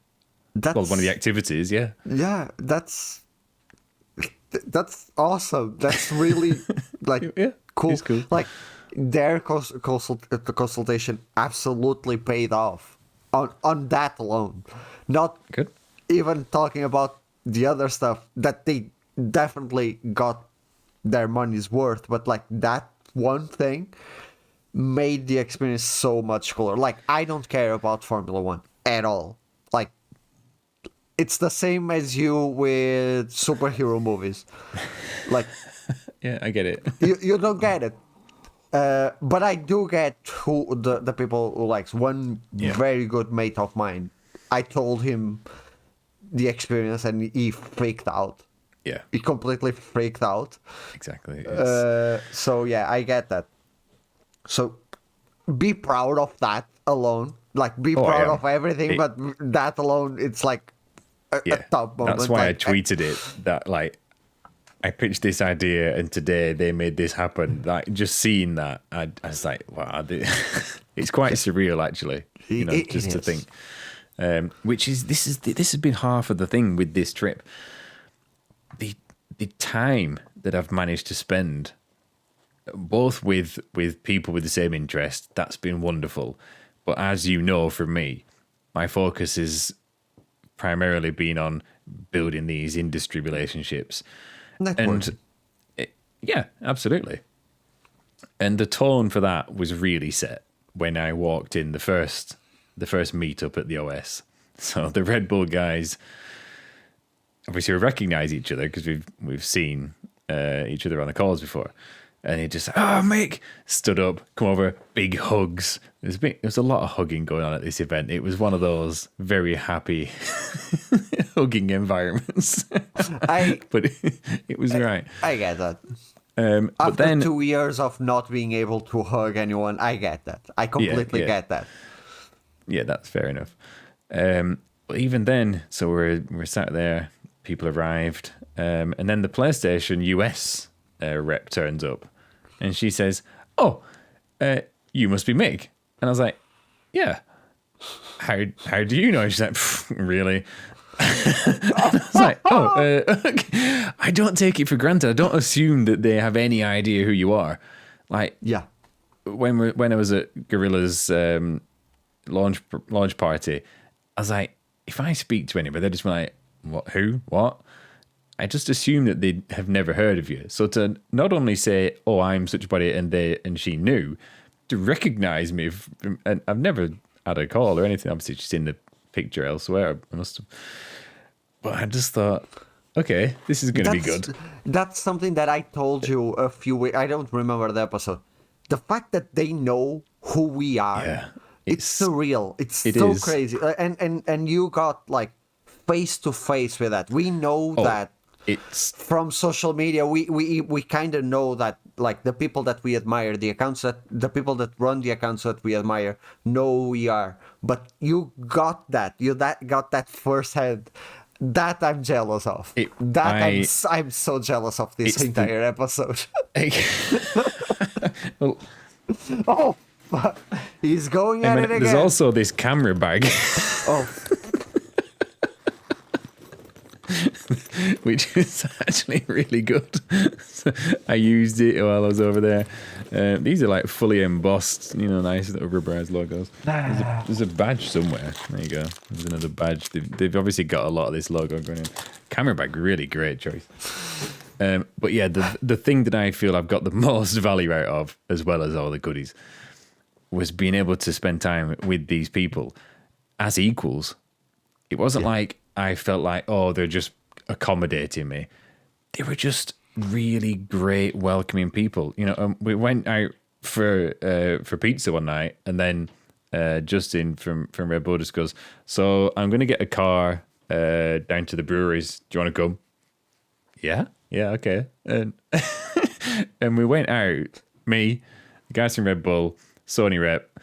One of the activities, yeah. Yeah, that's awesome. That's really cool. It's cool. Like their consultation absolutely paid off. on that alone. Not Good. even talking about the other stuff that they definitely got their money's worth, but like that one thing made the experience so much cooler. Like, I don't care about Formula One at all. Like, it's the same as you with superhero movies. Like, Yeah, I get it. you don't get it. But I do get who the people who likes. One very good mate of mine, I told him the experience and he freaked out. Yeah, He completely freaked out. exactly. So yeah, I get that. So be proud of that alone. Like, be proud of everything, but that alone, it's like a top moment. That's why like, I tweeted it, that like I pitched this idea and today they made this happen. Like, just seeing that, I was like, wow, it's quite surreal actually. You know, just to think. Which is this has been half of the thing with this trip. The time that I've managed to spend both with people with the same interest, that's been wonderful. But as you know from me, my focus is primarily been on building these industry relationships. networking. And yeah, absolutely. And the tone for that was really set when I walked in the first meetup at the OS. So the Red Bull guys, obviously we recognize each other because we've seen each other on the calls before. And he just, Mick, stood up, come over, big hugs. There was a lot of hugging going on at this event. It was one of those very happy hugging environments. But it was right. I get that. But After then 2 years of not being able to hug anyone, I get that. I completely get that. Yeah, that's fair enough. But even then, so we're sat there, people arrived, and then the PlayStation US rep turns up, and she says, "Oh, you must be Mick." And I was like, "Yeah." How do you know? She's like, "Really?" I was like, okay. I don't take it for granted. I don't assume that they have any idea who you are. Like, Yeah. when I was at Gorilla's launch party, I was like, if I speak to anybody, they're just like, what? Who? What? I just assume that they have never heard of you. So to not only say, "Oh, I'm such a buddy," and she knew, to recognize me, and I've never had a call or anything. Obviously, she's in the picture elsewhere. I must have. But I just thought, okay, this is going to be good. That's something that I told you a few weeks. I don't remember the episode. The fact that they know who we are, it's surreal. It so is crazy. And you got like face to face with that. We know that. It's from social media. We kind of know that, like, the people that we admire, the people that run the accounts that we admire know who we are. But you got that. Got that firsthand. That I'm jealous of. I'm so jealous of this entire episode. Well, oh, fuck. He's going at it again. There's also this camera bag. Which is actually really good. I used it while I was over there. These are like fully embossed, nice little rubberized logos. There's a badge somewhere. There you go. There's another badge. They've obviously got a lot of this logo going in. Camera bag, really great choice. But yeah, the thing that I feel I've got the most value out of, as well as all the goodies, was being able to spend time with these people as equals. It wasn't like I felt like, oh, they're just accommodating me. They were just really great, welcoming people. We went out for pizza one night, and then Justin from Red Bull just goes, "So I'm going to get a car down to the breweries. Do you want to come?" Yeah, okay. And and we went out. Me, the guys from Red Bull, Sony rep,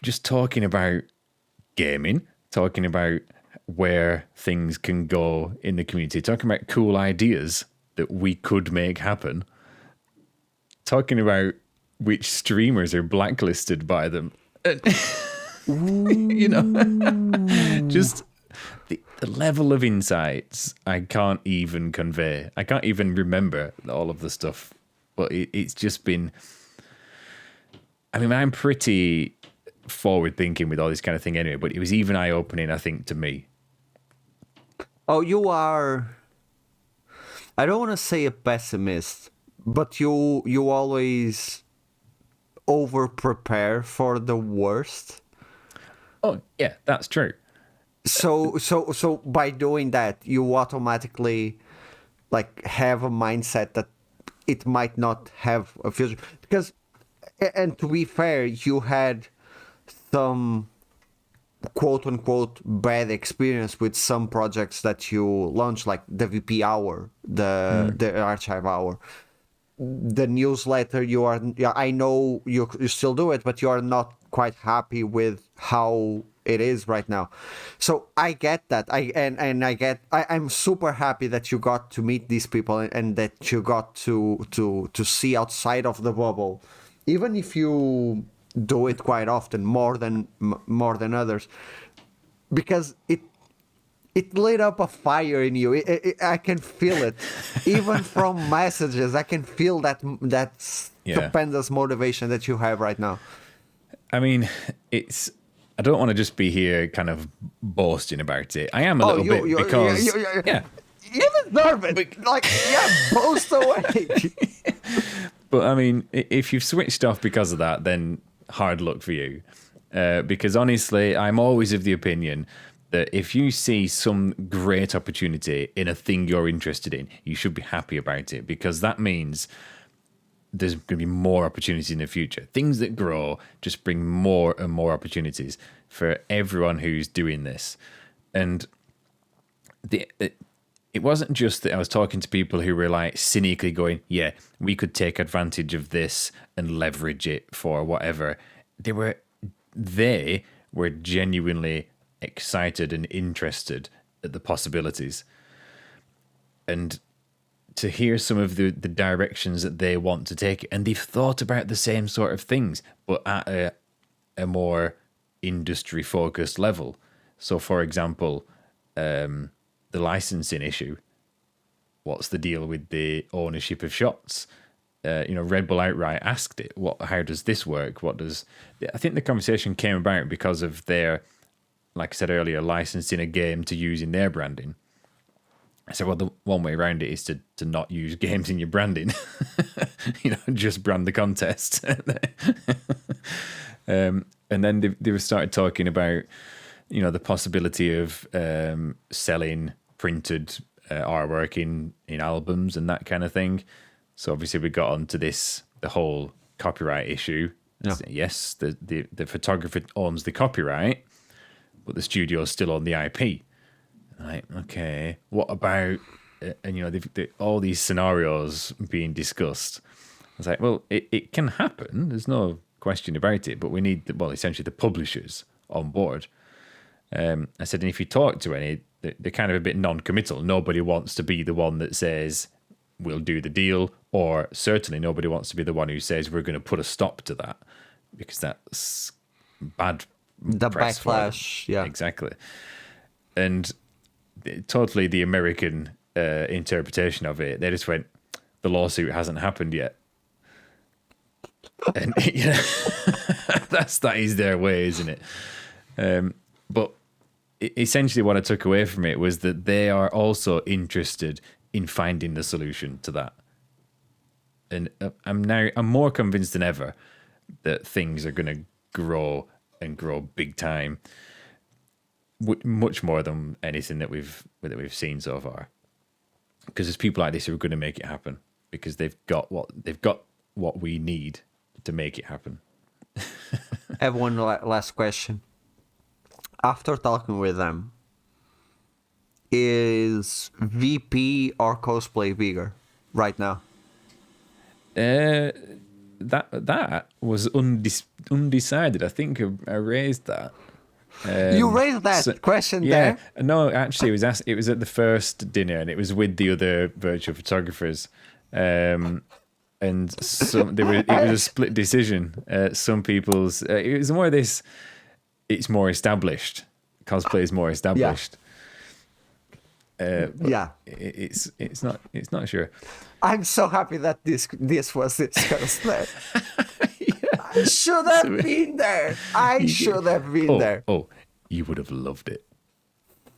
just talking about gaming, talking about where things can go in the community, talking about cool ideas that we could make happen, talking about which streamers are blacklisted by them. Just the level of insights I can't even convey. I can't even remember all of the stuff, but it's just been, I'm pretty forward thinking with all this kind of thing anyway, but it was even eye opening, I think, to me. Oh, you are. I don't want to say a pessimist, but you always over prepare for the worst. Oh yeah, that's true. So by doing that, you automatically like have a mindset that it might not have a future. Because, and to be fair, you had some quote unquote bad experience with some projects that you launched, like the VP hour, the archive hour, the newsletter. I know you still do it, but you are not quite happy with how it is right now. So I get that. I'm super happy that you got to meet these people, and that you got to see outside of the bubble, even if you do it quite often, more than others, because it lit up a fire in you. I can feel it, even from messages. I can feel that stupendous motivation that you have right now. I mean, I don't want to just be here kind of boasting about it. I am a little bit because you deserve it. Boast away. But I mean, if you've switched off because of that, then hard luck for you. Because honestly, I'm always of the opinion that if you see some great opportunity in a thing you're interested in, you should be happy about it, because that means there's going to be more opportunities in the future. Things that grow just bring more and more opportunities for everyone who's doing this. And it wasn't just that I was talking to people who were like cynically going, yeah, we could take advantage of this and leverage it for whatever. They were genuinely excited and interested at the possibilities. And to hear some of the directions that they want to take, and they've thought about the same sort of things, but at a more industry-focused level. So, for example, the licensing issue. What's the deal with the ownership of shots? Red Bull outright asked it. How does this work? I think the conversation came about because of their, like I said earlier, licensing a game to use in their branding. I said, well, the one way around it is to not use games in your branding. Just brand the contest. And then they started talking about, the possibility of selling printed artwork in albums and that kind of thing. So obviously we got onto the whole copyright issue. Yeah. Yes, the photographer owns the copyright, but the studio's still on the IP. Like, okay, what about, they've all these scenarios being discussed. I was like, well, it can happen. There's no question about it, but we need, essentially the publishers on board. I said, and if you talk to any, they're kind of a bit non-committal. Nobody wants to be the one that says, we'll do the deal, or certainly nobody wants to be the one who says, we're going to put a stop to that, because that's bad. The backlash, yeah. Exactly. And totally the American interpretation of it, they just went, the lawsuit hasn't happened yet. And that is their way, isn't it? But essentially what I took away from it was that they are also interested in finding the solution to that. And I'm more convinced than ever that things are going to grow and grow big time, much more than anything that we've seen so far. Because there's people like this who are going to make it happen, because they've got what we need to make it happen. I have one last question. After talking with them, is VP or cosplay bigger right now? That was undecided. I think I raised that. You raised that question there? No, actually, it was at the first dinner, and it was with the other virtual photographers. And it was a split decision. Some people's it was more this. It's more established. Cosplay is more established. It's not sure. I'm so happy that this was discussed. I should have been there. I should have been there. Oh, you would have loved it.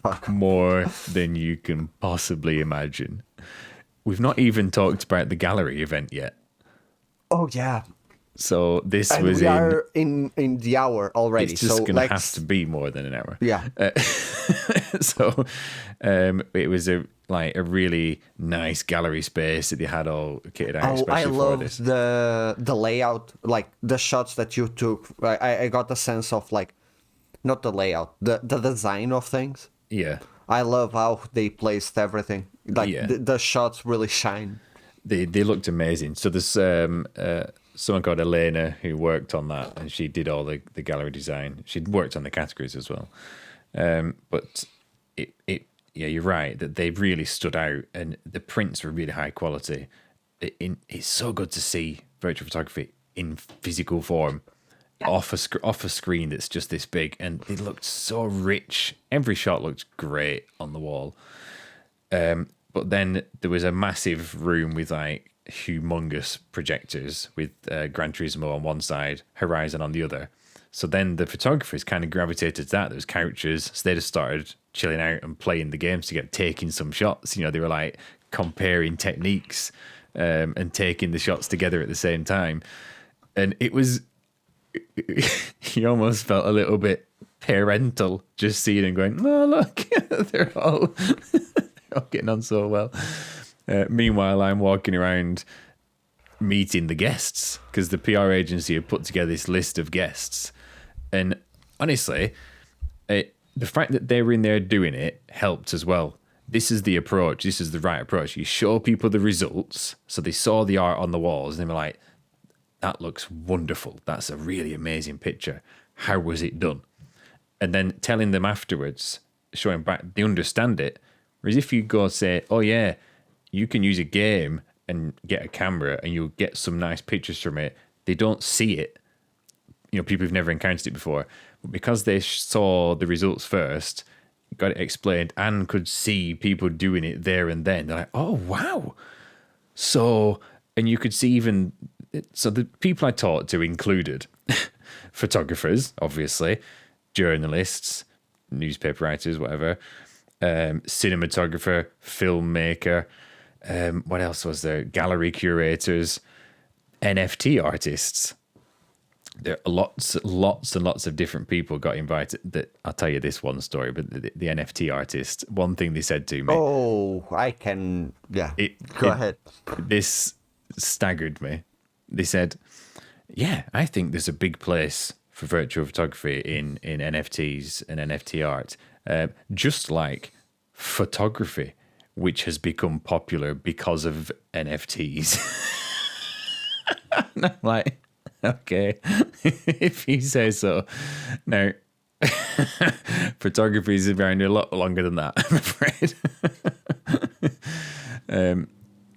Fuck. More than you can possibly imagine. We've not even talked about the gallery event yet. Oh yeah. So this And was we are in the hour already. It's just so going to like, have to be more than an hour. Yeah. So it was a really nice gallery space that they had all kitted out. I especially for love this. the layout, like the shots that you took. I got a sense of like, not the layout, the design of things. Yeah. I love how they placed everything. Like Yeah. the shots really shine. They looked amazing. So there's someone called Elena who worked on that, and she did all the gallery design. She'd worked on the categories as well. But yeah, you're right that they really stood out, and the prints were really high quality. It's so good to see virtual photography in physical form off a screen that's just this big, and it looked so rich. Every shot looked great on the wall. But then there was a massive room with like humongous projectors with Gran Turismo on one side, Horizon on the other. So then the photographers kind of gravitated to that. There was couches, so they just started chilling out and playing the games together, taking some shots. You know, they were like comparing techniques and taking the shots together at the same time. And it was, you almost felt a little bit parental just seeing and going, oh, look, they're all getting on so well. Meanwhile, I'm walking around meeting the guests because the PR agency had put together this list of guests. And honestly, the fact that they were in there doing it helped as well. This is the approach. This is the right approach. You show people the results. So they saw the art on the walls and they were like, that looks wonderful. That's a really amazing picture. How was it done? And then telling them afterwards, showing back, they understand it. Whereas if you go say, oh yeah, you can use a game and get a camera and you'll get some nice pictures from it, they don't see it. You know, people who've never encountered it before. But because they saw the results first, got it explained, and could see people doing it there and then, they're like, oh, wow. So, and you could see even, so the people I talked to included photographers, obviously, journalists, newspaper writers, whatever, cinematographer, filmmaker, what else was there? Gallery curators, NFT artists. There are lots and lots of different people got invited. That I'll tell you this one story, but the NFT artist, one thing they said to me. Oh, I can. Yeah. Go ahead. This staggered me. They said, yeah, I think there's a big place for virtual photography in NFTs and NFT art, just like photography, which has become popular because of NFTs. And I'm like, okay, if you say so. Now, photography is around a lot longer than that, I'm afraid.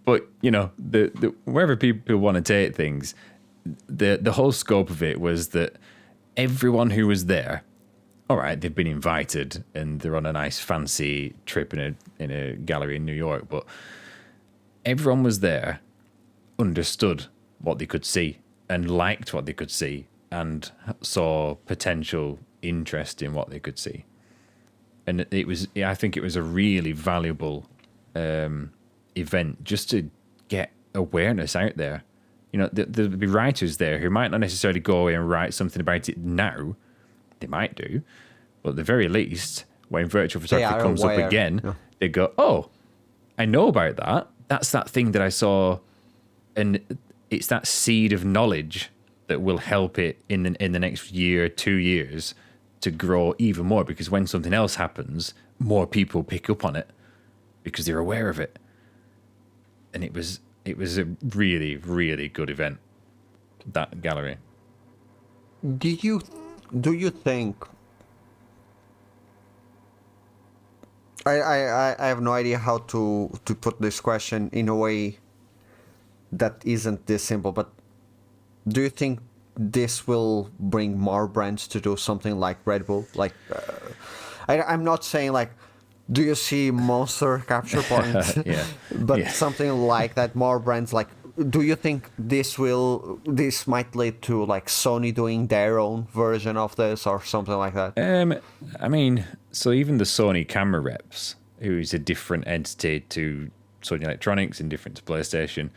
But, you know, the wherever people want to take things, the whole scope of it was that everyone who was there, all right, they've been invited and they're on a nice fancy trip in a gallery in New York, but everyone was there, understood what they could see and liked what they could see and saw potential interest in what they could see. And it was, I think it was a really valuable event just to get awareness out there. You know, there'll be writers there who might not necessarily go away and write something about it now. They might do, but at the very least, when virtual photography comes up again, they go, oh, I know about that. That's that thing that I saw. And it's that seed of knowledge that will help it in the next year, 2 years to grow even more, because when something else happens, more people pick up on it because they're aware of it. And it was a really, really good event, that gallery. Do you think I have no idea how to put this question in a way that isn't this simple, but do you think this will bring more brands to do something like Red Bull? Like, I'm not saying like, do you see monster capture points? Yeah. But something like that, more brands like do you think this might lead to like Sony doing their own version of this or something like that? I mean, so even the Sony camera reps, who is a different entity to Sony Electronics and different to PlayStation,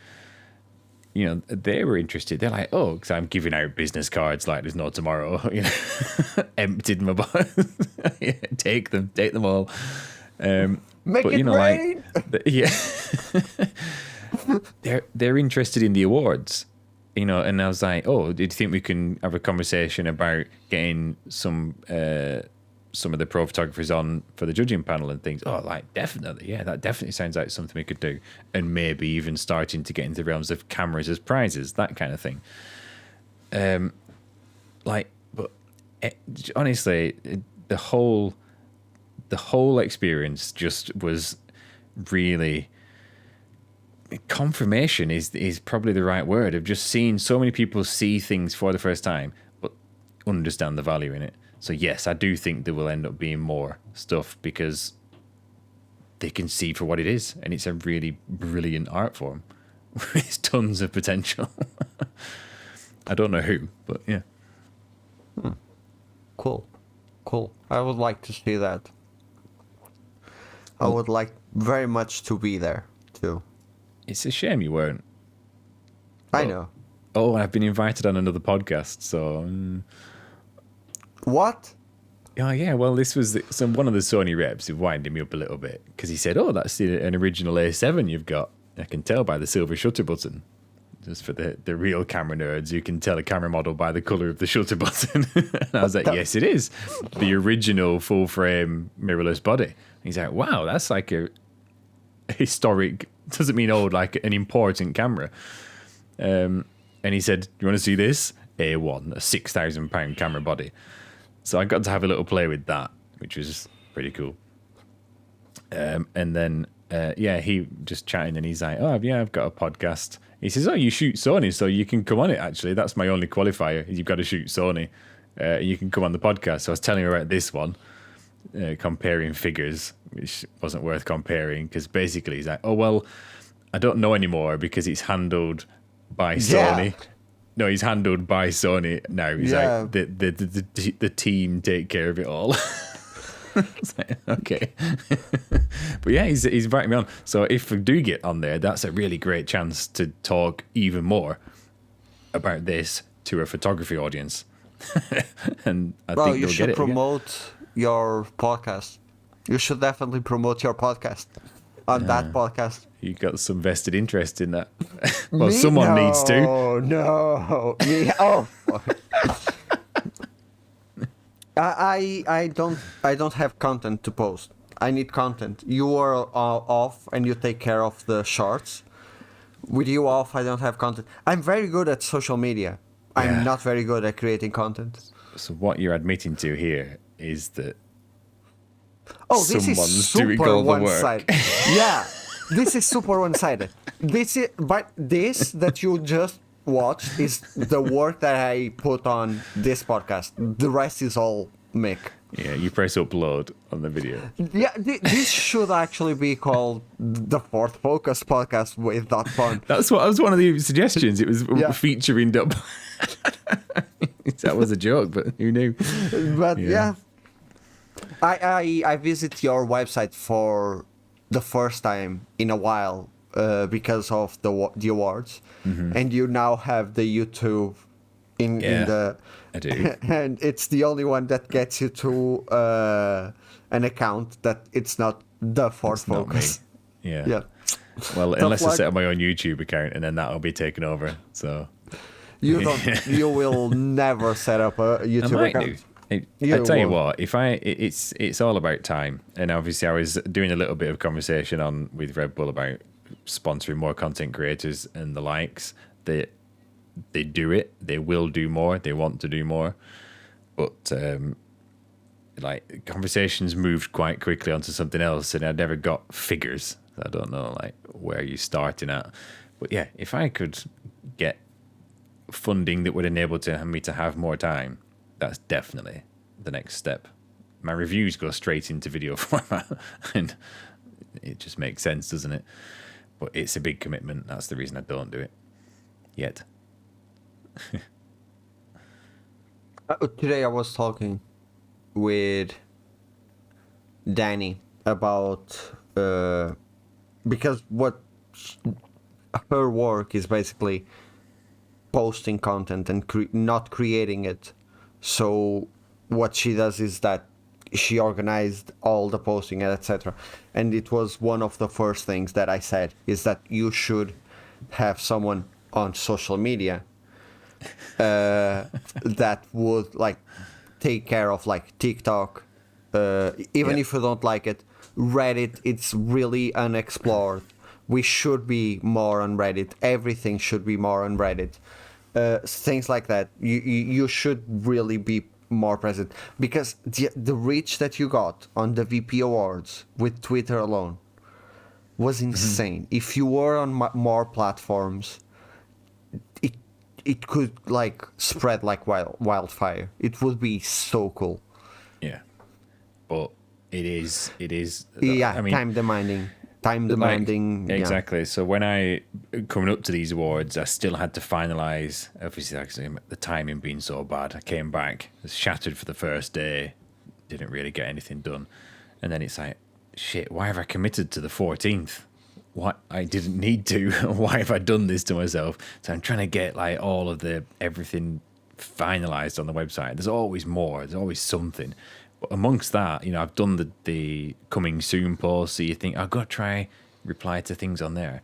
you know, they were interested. They're like, oh, because I'm giving out business cards like there's no tomorrow. You know, emptied my box. Yeah, take them all. Make it rain. Yeah, they're interested in the awards, you know. And I was like, oh, do you think we can have a conversation about getting some of the pro photographers on for the judging panel and things? Oh, like definitely, yeah, that definitely sounds like something we could do, and maybe even starting to get into the realms of cameras as prizes, that kind of thing. Honestly, the whole experience just was really confirmation is probably the right word, of just seeing so many people see things for the first time but understand the value in it. So yes, I do think there will end up being more stuff because they can see for what it is, and it's a really brilliant art form with tons of potential. I don't know who, but yeah. Cool. I would like to see that. I would like very much to be there too. It's a shame you weren't. I know. Oh, I've been invited on another podcast, so. What? Oh yeah, well, this was one of the Sony reps who winded me up a little bit because he said, "Oh, that's an original A7 you've got. I can tell by the silver shutter button." Just for the real camera nerds, you can tell a camera model by the color of the shutter button. And I was like, "Yes, it is the original full frame mirrorless body." And he's like, "Wow, that's like a historic. Doesn't mean old, like an important camera." And he said, "You want to see this? A1, a £6,000 camera body." So I got to have a little play with that, which was pretty cool. And then, he just chatting, and he's like, "Oh, yeah, I've got a podcast." He says, "Oh, you shoot Sony, so you can come on it, actually. That's my only qualifier. You've got to shoot Sony. You can come on the podcast." So I was telling him about this one, comparing figures, which wasn't worth comparing, because basically he's like, "Oh, well, I don't know anymore because it's handled by Sony." Yeah. No, he's handled by Sony now. He's like, the team take care of it all. It's like, okay. But yeah, he's inviting me on. So if we do get on there, that's a really great chance to talk even more about this to a photography audience. And I think you they'll should get it promote your podcast. You should definitely promote your podcast on that podcast. You got some vested interest in that. Well, someone needs to. No. I don't have content to post. I need content. You are off and you take care of the shorts. With you off, I don't have content. I'm very good at social media. I'm not very good at creating content. So what you're admitting to here is that this is someone's super doing all the work. one-sided. Yeah, this is super one-sided. This that you just watched is the work that I put on this podcast. The rest is all Mick. Yeah, you press upload on the video. Yeah, this should actually be called the Fourth Focus podcast with that fun. That was one of the suggestions. It was featuring Dub. That was a joke, but who knew? But yeah. I visit your website for the first time in a while because of the awards, and you now have the YouTube in the. I do. And it's the only one that gets you to an account that it's not the Fourth Focus. Not me. Yeah. Yeah. Well, unless I set up my own YouTube account, and then that'll be taken over. So you will never set up a YouTube account. I tell you what, it's all about time. And obviously I was doing a little bit of conversation with Red Bull about sponsoring more content creators and the likes. They do it, they will do more, they want to do more. But conversations moved quite quickly onto something else, and I never got figures. I don't know where you're starting at. But yeah, if I could get funding that would enable me to have more time, that's definitely the next step. My reviews go straight into video format, and it just makes sense, doesn't it? But it's a big commitment. That's the reason I don't do it. yet. Today I was talking with Danny about because her work is basically posting content and not creating it. So what she does is that she organized all the posting and etc. And it was one of the first things that I said is that you should have someone on social media that would like take care of like TikTok, even if you don't like it. Reddit, it's really unexplored. We should be more on Reddit. Everything should be more on Reddit. Things like that. You should really be more present because the reach that you got on the VP Awards with Twitter alone was insane. If you were on more platforms, it could like spread like wildfire. It would be so cool. Yeah, but it is. Yeah, I mean, time demanding. Exactly. Yeah. So when I coming up to these awards, I still had to finalize. Obviously, actually, the timing being so bad, I came back, was shattered for the first day, didn't really get anything done, and then it's like, shit. Why have I committed to the 14th? What I didn't need to. Why have I done this to myself? So I'm trying to get like all of everything finalized on the website. There's always more. There's always something. But amongst that, I've done the coming soon post, so you think I've got to try reply to things on there,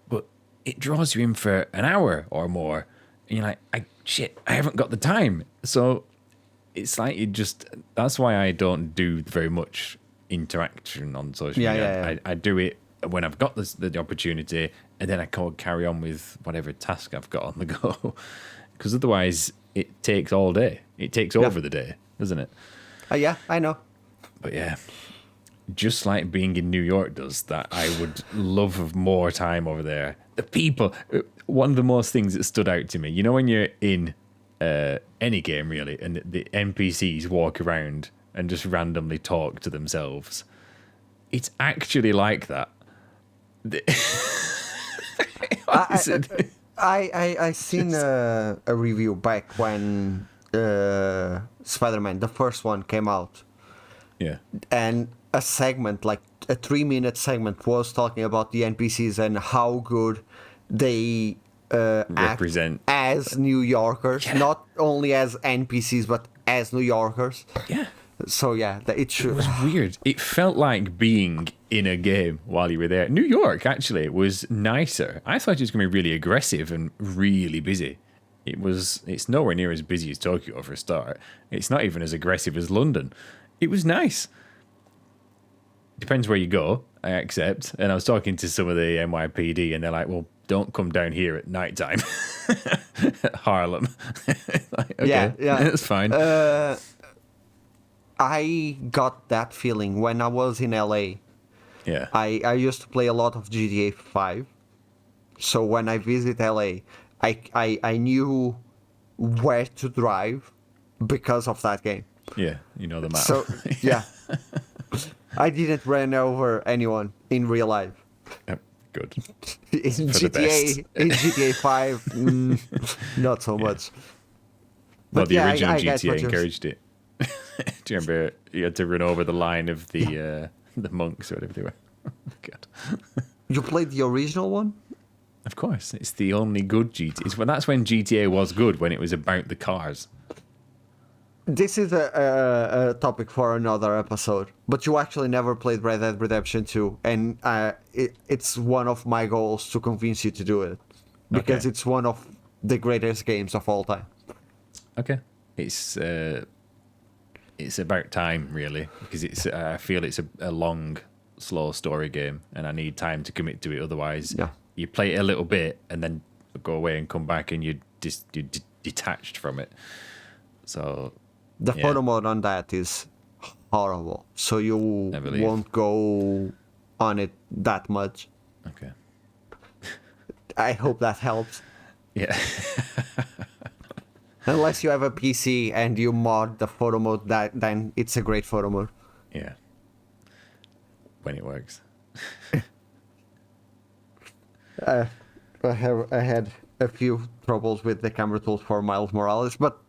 but it draws you in for an hour or more, and you're like, I haven't got the time. So it's like that's why I don't do very much interaction on social media. I do it when I've got the opportunity, and then I can carry on with whatever task I've got on the go, because otherwise it takes all day. It takes over the day, doesn't it? Yeah, I know. But yeah, just like being in New York does, that I would love more time over there. The people, one of the most things that stood out to me, when you're in any game really, and the NPCs walk around and just randomly talk to themselves, it's actually like that. I seen a review back when Spider-Man, the first one, came out. Yeah. And a segment, like a 3-minute segment, was talking about the NPCs and how good they represent act as New Yorkers, not only as NPCs, but as New Yorkers. Yeah. So yeah, it was weird. It felt like being in a game while you were there. New York actually was nicer. I thought it was going to be really aggressive and really busy. It's nowhere near as busy as Tokyo for a start. It's not even as aggressive as London. It was nice. Depends where you go, I accept. And I was talking to some of the NYPD and they're like, well, don't come down here at nighttime. Harlem. Like, okay, yeah, that's fine. I got that feeling when I was in LA. Yeah. I used to play a lot of GTA 5. So when I visit LA, I knew where to drive because of that game. Yeah, the map. So, yeah. I didn't run over anyone in real life. Yep, good. In GTA 5, not so much. But the original GTA encouraged it. Do you remember you had to run over the line of the monks or whatever they were? God. You played the original one? Of course, it's the only good GTA. That's when GTA was good, when it was about the cars. This is a topic for another episode, but you actually never played Red Dead Redemption 2, and it's one of my goals to convince you to do it, because it's one of the greatest games of all time. Okay, it's about time, really, because I feel it's a long, slow story game, and I need time to commit to it. Otherwise, you play it a little bit and then go away and come back, and you're detached from it. So the photo mode on that is horrible, so you won't go on it that much. Okay. I hope that helps. Yeah. Unless you have a PC and you mod the photo mode, then it's a great photo mode. Yeah. When it works. I had a few troubles with the camera tools for Miles Morales, but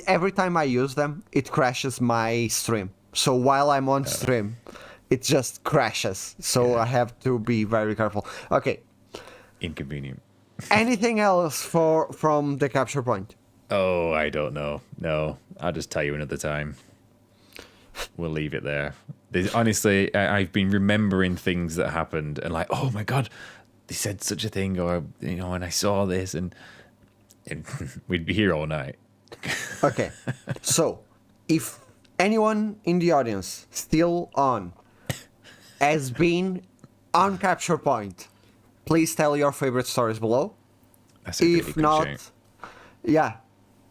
every time I use them, it crashes my stream. So while I'm on stream, it just crashes. So I have to be very careful. Okay. Inconvenient. Anything else from the capture point? Oh, I don't know. No, I'll just tell you another time. We'll leave it there. Honestly, I've been remembering things that happened and like, oh my God, they said such a thing, or, you know, and I saw this, and we'd be here all night. Okay. So, if anyone in the audience still on has been on capture point, please tell your favorite stories below. That's a really If good not, shout.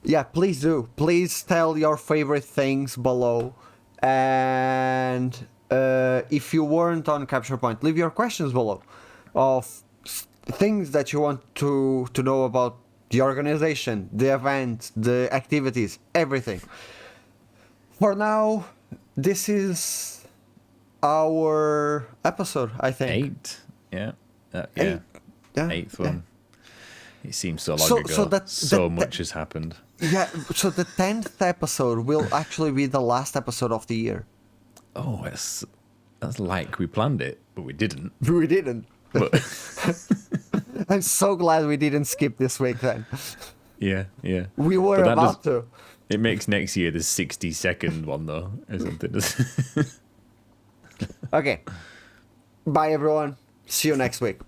yeah, please do. Please tell your favorite things below. And if you weren't on capture point, leave your questions below of things that you want to know about the organization, the event, the activities, everything. For now, this is our episode, I think. 8. Yeah. Yeah. Eight. Yeah. 8th one. It seems so long ago. So much has happened. Yeah, so the 10th episode will actually be the last episode of the year. Oh, that's like we planned it, but we didn't. We didn't. But I'm so glad we didn't skip this week then. yeah. We were But that about to. It makes next year the 60-second one, though, or something. Okay. Bye, everyone. See you next week.